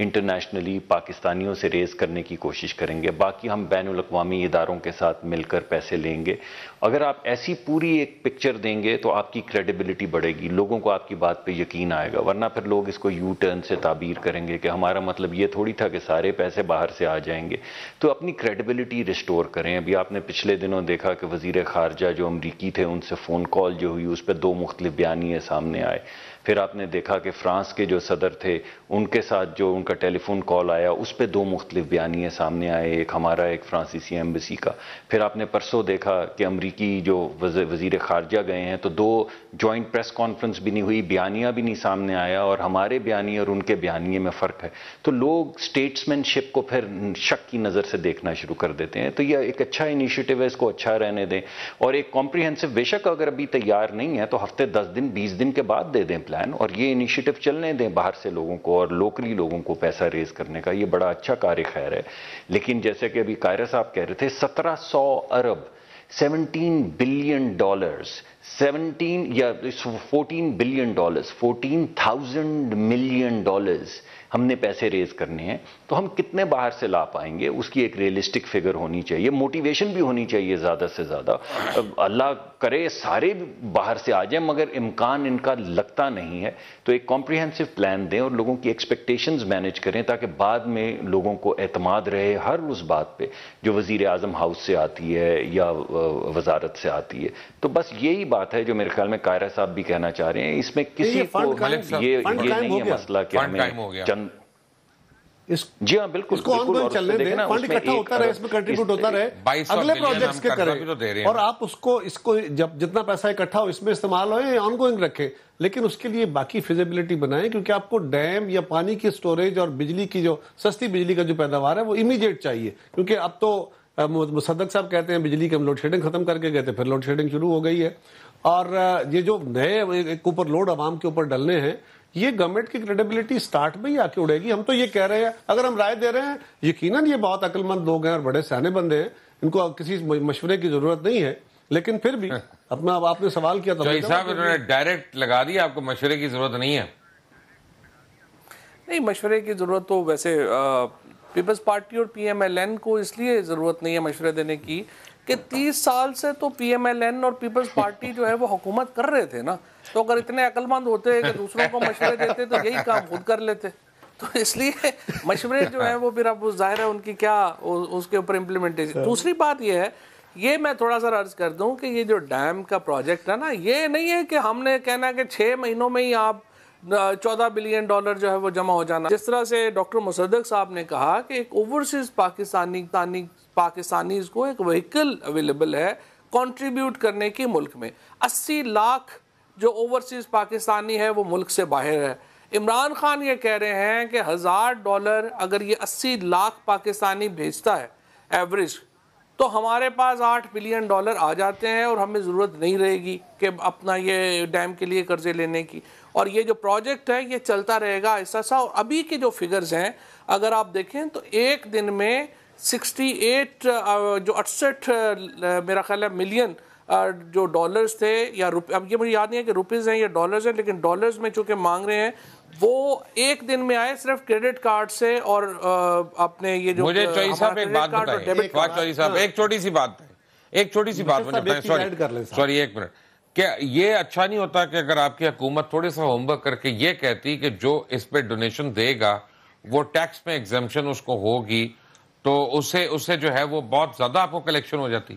انٹرنیشنلی پاکستانیوں سے ریز کرنے کی کوشش کریں گے، باقی ہم بین الاقوامی اداروں کے ساتھ مل کر پیسے لیں گے، اگر آپ ایسی پوری ایک پکچر دیں گے تو آپ کی کریڈیبلٹی بڑھے گی، لوگوں کو آپ کی بات پہ یقین آئے گا. ورنہ پھر لوگ اس کو یو ٹرن سے تعبیر کریں گے کہ ہمارا مطلب یہ تھوڑی تھا کہ سارے پیسے باہر سے آ جائیں گے. تو اپنی کریڈیبلٹی ریسٹور کریں. ابھی آپ نے پچھلے دنوں دیکھا کہ وزیر خارجہ جو امریکی تھے ان سے فون کال جو ہوئی، اس پہ 2 مختلف بیانیے سامنے آئے. پھر آپ نے دیکھا کہ فرانس کے جو صدر تھے ان کے ساتھ جو ان کا ٹیلی فون کال آیا، اس پہ 2 مختلف بیانیے سامنے آئے، ایک ہمارا ایک فرانسیسی ایمبیسی کا. پھر آپ نے پرسوں دیکھا کہ امریکی جو وزیر خارجہ گئے ہیں تو 2 جوائنٹ پریس کانفرنس بھی نہیں ہوئی، بیانیہ بھی نہیں سامنے آیا، اور ہمارے بیانیے اور ان کے بیانیے میں فرق ہے. تو لوگ اسٹیٹسمین شپ کو پھر شک کی نظر سے دیکھنا شروع کر دیتے ہیں. تو یہ ایک اچھا انیشیٹو ہے، اس کو اچھا رہنے دیں. اور ایک کمپریہنسو، بے شک اگر ابھی تیار نہیں ہے تو ہفتے 10 دن 20 دن کے بعد دے دیں پلان، اور یہ انیشیٹو چلنے دیں باہر سے لوگوں کو اور لوکلی لوگوں کو پیسہ ریز کرنے کا. یہ بڑا اچھا کار خیر ہے. لیکن جیسے کہ ابھی قاہرہ صاحب کہہ رہے تھے 1700 ارب 17 بلین ڈالرز 17 یا 14 بلین ڈالرز 14,000 ملین ڈالرز ہم نے پیسے ریز کرنے ہیں. تو ہم کتنے باہر سے لا پائیں گے، اس کی ایک ریئلسٹک فگر ہونی چاہیے، موٹیویشن بھی ہونی چاہیے زیادہ سے زیادہ. اللہ کرے سارے باہر سے آ جائیں، مگر امکان ان کا لگتا نہیں ہے. تو ایک کمپریہنسو پلان دیں اور لوگوں کی ایکسپیکٹیشنز مینیج کریں، تاکہ بعد میں لوگوں کو اعتماد رہے ہر اس بات پہ جو وزیر اعظم ہاؤس سے آتی ہے یا وزارت سے آتی ہے. تو بس یہی بات ہے جو میرے خیال میں قاہرہ صاحب بھی کہنا چاہ رہے ہیں. اس میں کسی کو یہ نہیں ہے مسئلہ کہ ہمیں چند جی ہاں بالکل اس کو آن گوئنگ چلنے دیں، فنڈ اکٹھا ہوتا رہے، اس میں کنٹریبیوٹ ہوتا رہے، اگلے پروجیکٹس کے کریں، اور آپ اس کو جب جتنا پیسہ اکٹھا ہو اس میں استعمال ہو یا آن گوئنگ رکھیں. لیکن اس کے لیے باقی فیزیبلٹی بنائیں، کیونکہ آپ کو ڈیم یا پانی کی سٹوریج اور بجلی کی جو سستی بجلی کا جو پیداوار ہے وہ امیڈیٹ چاہیے. کیونکہ اب تو مصدق صاحب کہتے ہیں بجلی کے ہم لوڈ شیڈنگ ختم کر کے گئے تھے، پھر لوڈ شیڈنگ شروع ہو گئی ہے. اور یہ جو نئے ایک اوپر لوڈ عوام کے اوپر ڈلنے ہیں، یہ گورنمنٹ کی کریڈیبلٹی سٹارٹ میں ہی آ کے اڑے گی. ہم تو یہ کہہ رہے ہیں، اگر ہم رائے دے رہے ہیں، یقیناً یہ بہت عقل مند لوگ ہیں اور بڑے سیانے بندے ہیں، ان کو کسی مشورے کی ضرورت نہیں ہے. لیکن پھر بھی اپنا آپ نے سوال کیا تھا صاحب انہوں نے ڈائریکٹ لگا دیا، آپ کو مشورے کی ضرورت نہیں ہے. نہیں، مشورے کی ضرورت تو ویسے پیپلز پارٹی اور پی ایم ایل این کو اس لیے ضرورت نہیں ہے مشورے دینے کی کہ 30 سال سے تو پی ایم ایل این اور پیپلز پارٹی جو ہے وہ حکومت کر رہے تھے نا. تو اگر اتنے عقل مند ہوتے کہ دوسروں کو مشورے دیتے تو یہی کام خود کر لیتے. تو اس لیے مشورے جو ہیں وہ پھر اب ظاہر ہے ان کی کیا اس کے اوپر امپلیمنٹیشن. دوسری بات یہ ہے، یہ میں تھوڑا سا عرض کر دوں کہ یہ جو ڈیم کا پروجیکٹ ہے نا، یہ نہیں ہے کہ ہم نے کہنا کہ 6 مہینوں میں ہی آپ 14 بلین ڈالر جو ہے وہ جمع ہو جانا. جس طرح سے ڈاکٹر مصدق صاحب نے کہا کہ ایک اوورسیز پاکستانیز کو ایک وہیکل اویلیبل ہے کنٹریبیوٹ کرنے کی ملک میں. 80 لاکھ جو اوورسیز پاکستانی ہے وہ ملک سے باہر ہے. عمران خان یہ کہہ رہے ہیں کہ $1000 اگر یہ 80 لاکھ پاکستانی بھیجتا ہے ایوریج تو ہمارے پاس $8 بلین آ جاتے ہیں اور ہمیں ضرورت نہیں رہے گی کہ اپنا یہ ڈیم کے لیے قرضے لینے کی. اور یہ جو پروجیکٹ ہے یہ چلتا رہے گا ایسا سا. اور ابھی کے جو فگرز ہیں اگر آپ دیکھیں تو ایک دن میں 68 میرا خیال ہے ملین جو ڈالرز تھے یا اب یہ مجھے یاد نہیں ہے کہ روپیز ہیں یا ڈالرز ہیں، لیکن ڈالرز میں چونکہ مانگ رہے ہیں وہ ایک دن میں آئے صرف کریڈٹ کارڈ سے. اور اپنے یہ جو مجھے چوئی صاحب ایک بات بتائیں، فواد چوئی صاحب ایک چھوٹی سی بات مجھے بتائیں، سوری ایک منٹ. کیا یہ اچھا نہیں ہوتا کہ اگر آپ کی حکومت تھوڑے سا ہوم ورک کر کے یہ کہتی کہ جو اس پہ ڈونیشن دے گا وہ ٹیکس میں ایگزمپشن اس کو ہوگی تو اس سے جو ہے وہ بہت زیادہ آپ کو کلیکشن ہو جاتی؟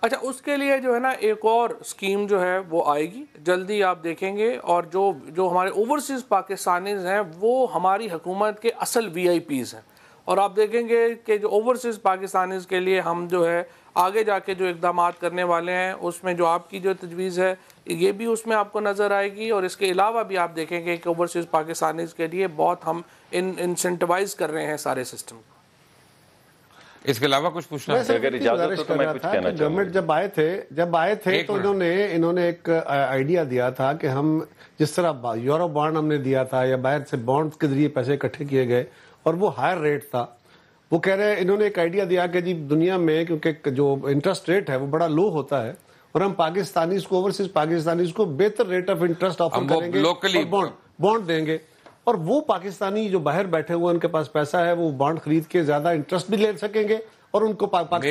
اچھا، اس کے لیے جو ہے نا ایک اور اسکیم جو ہے وہ آئے گی جلدی، آپ دیکھیں گے. اور جو ہمارے اوورسیز پاکستانیز ہیں وہ ہماری حکومت کے اصل VIPs ہیں. اور آپ دیکھیں گے کہ جو اوورسیز پاکستانیز کے لیے ہم جو ہے آگے جا کے جو اقدامات کرنے والے ہیں اس میں جو آپ کی جو تجویز ہے یہ بھی اس میں آپ کو نظر آئے گی. اور اس کے علاوہ بھی آپ دیکھیں گے کہ اوورسیز پاکستانیز کے لیے بہت ہم انسینٹیوائز کر رہے ہیں سارے سسٹم کو. اس کے علاوہ کچھ پوچھنا ہے؟ اگر اجازت ہو تو میں کچھ کہنا چاہوں گا. گورنمنٹ جب آئے تھے تو انہوں نے ایک آئیڈیا دیا تھا کہ ہم جس طرح یورو بانڈ ہم نے دیا تھا یا باہر سے بانڈ کے ذریعے پیسے اکٹھے کیے گئے اور وہ ہائر ریٹ تھا، وہ کہہ رہے ہیں انہوں نے ایک آئیڈیا دیا کہ جی دنیا میں کیونکہ جو انٹرسٹ ریٹ ہے وہ بڑا لو ہوتا ہے اور ہم پاکستانیز کو اوورسیز پاکستانیز کو بہتر ریٹ آف انٹرسٹ آفر کریں گے اور بانڈ دیں گے. اور وہ پاکستانی جو باہر بیٹھے ہوئے ان کے پاس پیسہ ہے وہ بانڈ خرید کے زیادہ انٹرسٹ بھی لے سکیں گے اور ان کو پاکستان کو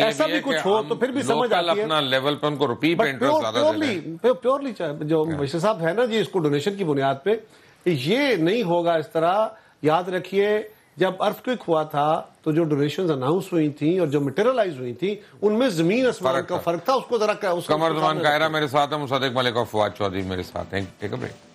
ایسا بھی کچھ ہو تو پھر بھی سمجھ آتی ہے. اپنا لیول پہ ان کو روپی پہ انٹرسٹ زیادہ دے. پیورلی جو بشیر صاحب ہے نا جی، اس کو ڈونیشن کی بنیاد پہ یہ نہیں ہوگا اس طرح. یاد رکھیے جب ارتھکویک ہوا تھا تو جو ڈونیشنز اناؤنس ہوئی تھیں اور جو میٹیریلائز ہوئی تھیں ان میں زمین آسمان کا فرق تھا. اس کو ذرا قمر زمان قاہرہ میرے ساتھ ہیں، مصدق ملک اور فواد چودھری میرے ساتھ ہیں. Take a break.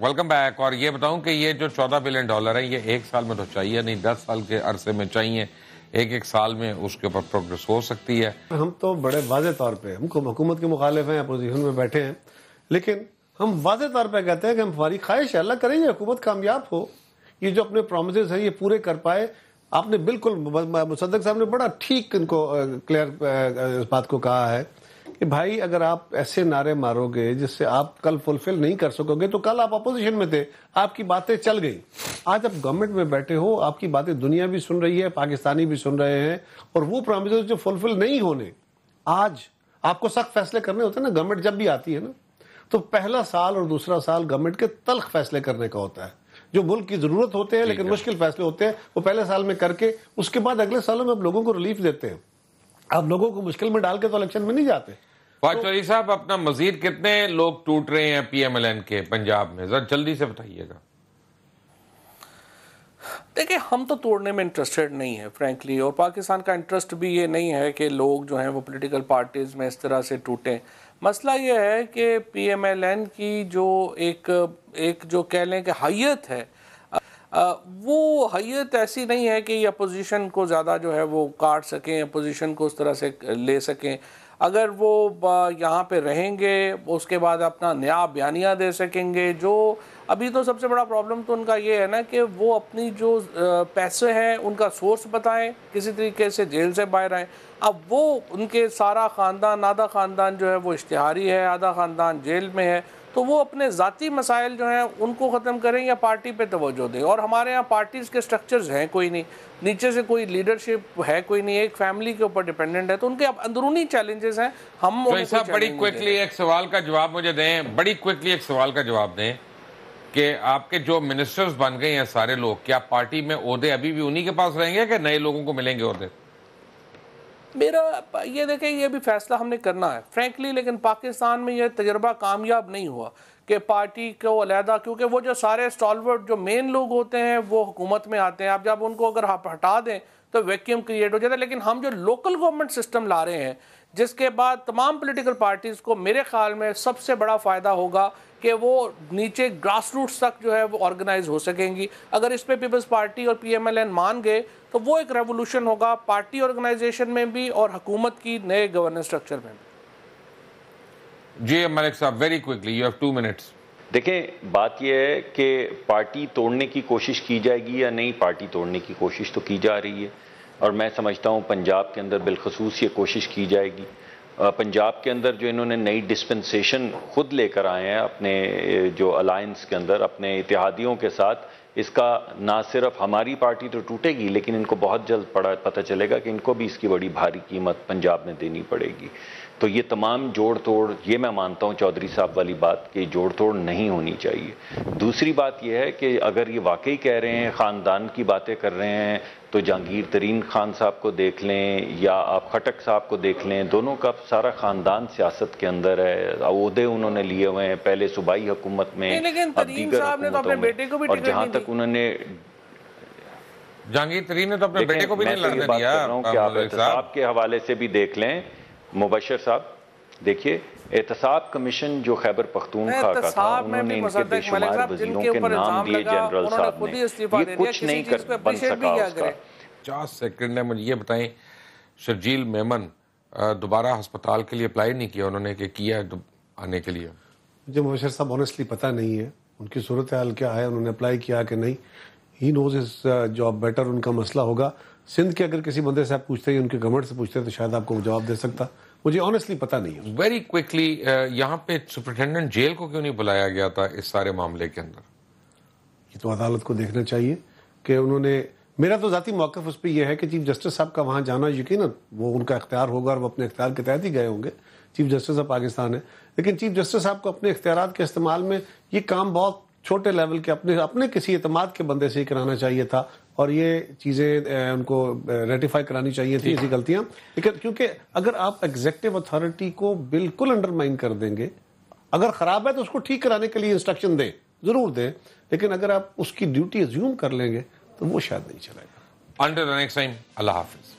Welcome back. اور یہ بتاؤں کہ یہ جو $14 بلین ہے یہ ایک سال میں تو چاہیے نہیں، 10 سال کے عرصے میں چاہیے. ایک سال میں اس کے اوپر پروگرس ہو سکتی ہے. ہم تو بڑے واضح طور پہ ہم کو حکومت کے مخالف ہیں، اپوزیشن میں بیٹھے ہیں، لیکن ہم واضح طور پہ کہتے ہیں کہ ہماری خواہش ہے اللہ کرے یہ حکومت کامیاب ہو، یہ جو اپنے پرومسز ہیں یہ پورے کر پائے. آپ نے بالکل مصدق صاحب نے بڑا ٹھیک ان کو کلیئر اس بات کو کہا ہے کہ بھائی اگر آپ ایسے نعرے مارو گے جس سے آپ کل فلفل نہیں کر سکو گے، تو کل آپ اپوزیشن میں تھے آپ کی باتیں چل گئی، آج آپ گورنمنٹ میں بیٹھے ہو آپ کی باتیں دنیا بھی سن رہی ہے، پاکستانی بھی سن رہے ہیں، اور وہ پرومسز جو فلفل نہیں ہونے، آج آپ کو سخت فیصلے کرنے ہوتے ہیں نا. گورنمنٹ جب بھی آتی ہے نا تو پہلا سال اور دوسرا سال گورنمنٹ کے تلخ فیصلے کرنے کا ہوتا ہے، جو ملک کی ضرورت ہوتے ہیں لیکن مشکل فیصلے ہوتے ہیں، وہ پہلے سال میں کر کے اس کے بعد اگلے سالوں میں آپ لوگوں کو ریلیف دیتے ہیں. آپ لوگوں کو مشکل میں ڈال کے تو الیکشن میں نہیں جاتے. فواد چودھری صاحب اپنا مزید کتنے لوگ ٹوٹ رہے ہیں PMLN کے پنجاب میں، ذرا جلدی سے بتائیے گا. دیکھیں ہم تو توڑنے میں انٹرسٹڈ نہیں ہے فرینکلی، اور پاکستان کا انٹرسٹ بھی یہ نہیں ہے کہ لوگ جو ہیں وہ پولیٹیکل پارٹیز میں اس طرح سے ٹوٹیں. مسئلہ یہ ہے کہ PMLN کی جو ایک جو کہہ لیں کہ حیت ہے، وہ حیت ایسی نہیں ہے کہ یہ اپوزیشن کو زیادہ جو ہے وہ کاٹ سکیں، اپوزیشن کو اس طرح سے لے سکیں. اگر وہ یہاں پہ رہیں گے اس کے بعد اپنا نیا بیانیہ دے سکیں گے. جو ابھی تو سب سے بڑا پرابلم تو ان کا یہ ہے نا کہ وہ اپنی جو پیسے ہیں ان کا سورس بتائیں، کسی طریقے سے جیل سے باہر آئیں. اب وہ ان کے سارا خاندان، آدھا خاندان جو ہے وہ اشتہاری ہے، آدھا خاندان جیل میں ہے، تو وہ اپنے ذاتی مسائل جو ہیں ان کو ختم کریں یا پارٹی پہ توجہ دیں. اور ہمارے ہاں پارٹیز کے سٹرکچرز ہیں کوئی نہیں، نیچے سے کوئی لیڈرشپ ہے کوئی نہیں، ایک فیملی کے اوپر ڈیپینڈنٹ ہے، تو ان کے اب اندرونی چیلنجز ہیں. ہم بڑی کوئکلی ایک سوال کا جواب مجھے دیں، بڑی کوئکلی ایک سوال کا جواب دیں کہ آپ کے جو منسٹرز بن گئے ہیں سارے لوگ، کیا پارٹی میں عہدے ابھی بھی انہی کے پاس رہیں گے کہ نئے لوگوں کو ملیں گے عہدے؟ میرا یہ دیکھیں یہ بھی فیصلہ ہم نے کرنا ہے فرینکلی، لیکن پاکستان میں یہ تجربہ کامیاب نہیں ہوا کہ پارٹی کو علیحدہ، کیونکہ وہ جو سارے اسٹالورٹ جو مین لوگ ہوتے ہیں وہ حکومت میں آتے ہیں. آپ جب ان کو اگر ہٹا دیں تو ویکیوم کریٹ ہو جاتا ہے. لیکن ہم جو لوکل گورنمنٹ سسٹم لا رہے ہیں جس کے بعد تمام پولیٹیکل پارٹیز کو میرے خیال میں سب سے بڑا فائدہ ہوگا کہ وہ نیچے گراس روٹس تک جو ہے وہ آرگنائز ہو سکیں گی. اگر اس پہ پیپلز پارٹی اور PMLN مان گئے تو وہ ایک ریولوشن ہوگا پارٹی آرگنائزیشن میں بھی اور حکومت کی نئے گورننس سٹرکچر میں بھی. جی ملک صاحب very quickly you have 2 minutes. دیکھیں بات یہ ہے کہ پارٹی توڑنے کی کوشش کی جائے گی یا نہیں. پارٹی توڑنے کی کوشش تو کی جا رہی ہے اور میں سمجھتا ہوں پنجاب کے اندر بالخصوص یہ کوشش کی جائے گی. پنجاب کے اندر جو انہوں نے نئی ڈسپنسیشن خود لے کر آئے ہیں اپنے جو الائنس کے اندر اپنے اتحادیوں کے ساتھ, اس کا نہ صرف ہماری پارٹی تو ٹوٹے گی لیکن ان کو بہت جلد پتہ چلے گا کہ ان کو بھی اس کی بڑی بھاری قیمت پنجاب میں دینی پڑے گی. تو یہ تمام جوڑ توڑ, یہ میں مانتا ہوں چودھری صاحب والی بات کہ جوڑ توڑ نہیں ہونی چاہیے. دوسری بات یہ ہے کہ اگر یہ واقعی کہہ رہے ہیں خاندان کی باتیں کر رہے ہیں تو جہانگیر ترین خان صاحب کو دیکھ لیں یا آپ خٹک صاحب کو دیکھ لیں, دونوں کا سارا خاندان سیاست کے اندر ہے, عہدے انہوں نے لیے ہوئے ہیں پہلے صوبائی حکومت میں, اب دیگر حکومتوں میں, اور جہاں تک انہوں نے جہانگیر ترین نے تو اپنے بیٹے کو بھی نہیں لڑنے دیا. کہ آپ احتساب کے حوالے سے بھی دیکھ لیں مبشر صاحب, دیکھیے احتساب کمیشن جو خیبر پختونخوا کا تھا انہوں نے ان کے بے شمار وزیروں کے نام دیے جنرل صاحب نے, یہ کچھ نہیں کر بن سکا اس کا. 50 سیکنڈ ہے, مجھے یہ بتائیں شرجیل میمن دوبارہ ہسپتال کے لیے اپلائی نہیں کیا انہوں نے کہ کیا آنے کے لیے؟ مجھے مبشر صاحب آنیسٹلی پتہ نہیں ہے ان کی صورتحال کیا ہے, انہوں نے اپلائی کیا کہ نہیں. ہی نوز از جاب بیٹر, ان کا مسئلہ ہوگا. سندھ کے اگر کسی بندے سے آپ پوچھتے ہیں ان کے گورنمنٹ سے پوچھتے ہیں تو شاید آپ کو جواب دے سکتا, مجھے آنیسٹلی پتہ نہیں ہے. ویری کوئکلی یہاں پہ سپرنٹینڈنٹ جیل کو کیوں نہیں بلایا گیا تھا اس سارے معاملے کے اندر؟ یہ تو عدالت کو دیکھنا چاہیے کہ انہوں نے, میرا تو ذاتی موقف اس پہ یہ ہے کہ چیف جسٹس صاحب کا وہاں جانا یقیناً وہ ان کا اختیار ہوگا اور وہ اپنے اختیار کے تحت ہی گئے ہوں گے. چیف جسٹس آف پاکستان ہے, لیکن چیف جسٹس صاحب کو اپنے اختیارات کے استعمال میں یہ کام بہت چھوٹے لیول کے اپنے کسی اعتماد کے بندے سے ہی کرانا چاہیے تھا, اور یہ چیزیں ان کو ریٹیفائی کرانی چاہیے تھی ایسی غلطیاں. لیکن کیونکہ اگر آپ ایگزیکٹو اتھارٹی کو بالکل انڈرمائن کر دیں گے, اگر خراب ہے تو اس کو ٹھیک کرانے کے لیے انسٹرکشن دیں, ضرور دیں, لیکن اگر آپ اس کی ڈیوٹی ازیوم کر لیں گے تو وہ شاید نہیں چلے گا. Until the next time, Allah Hafiz.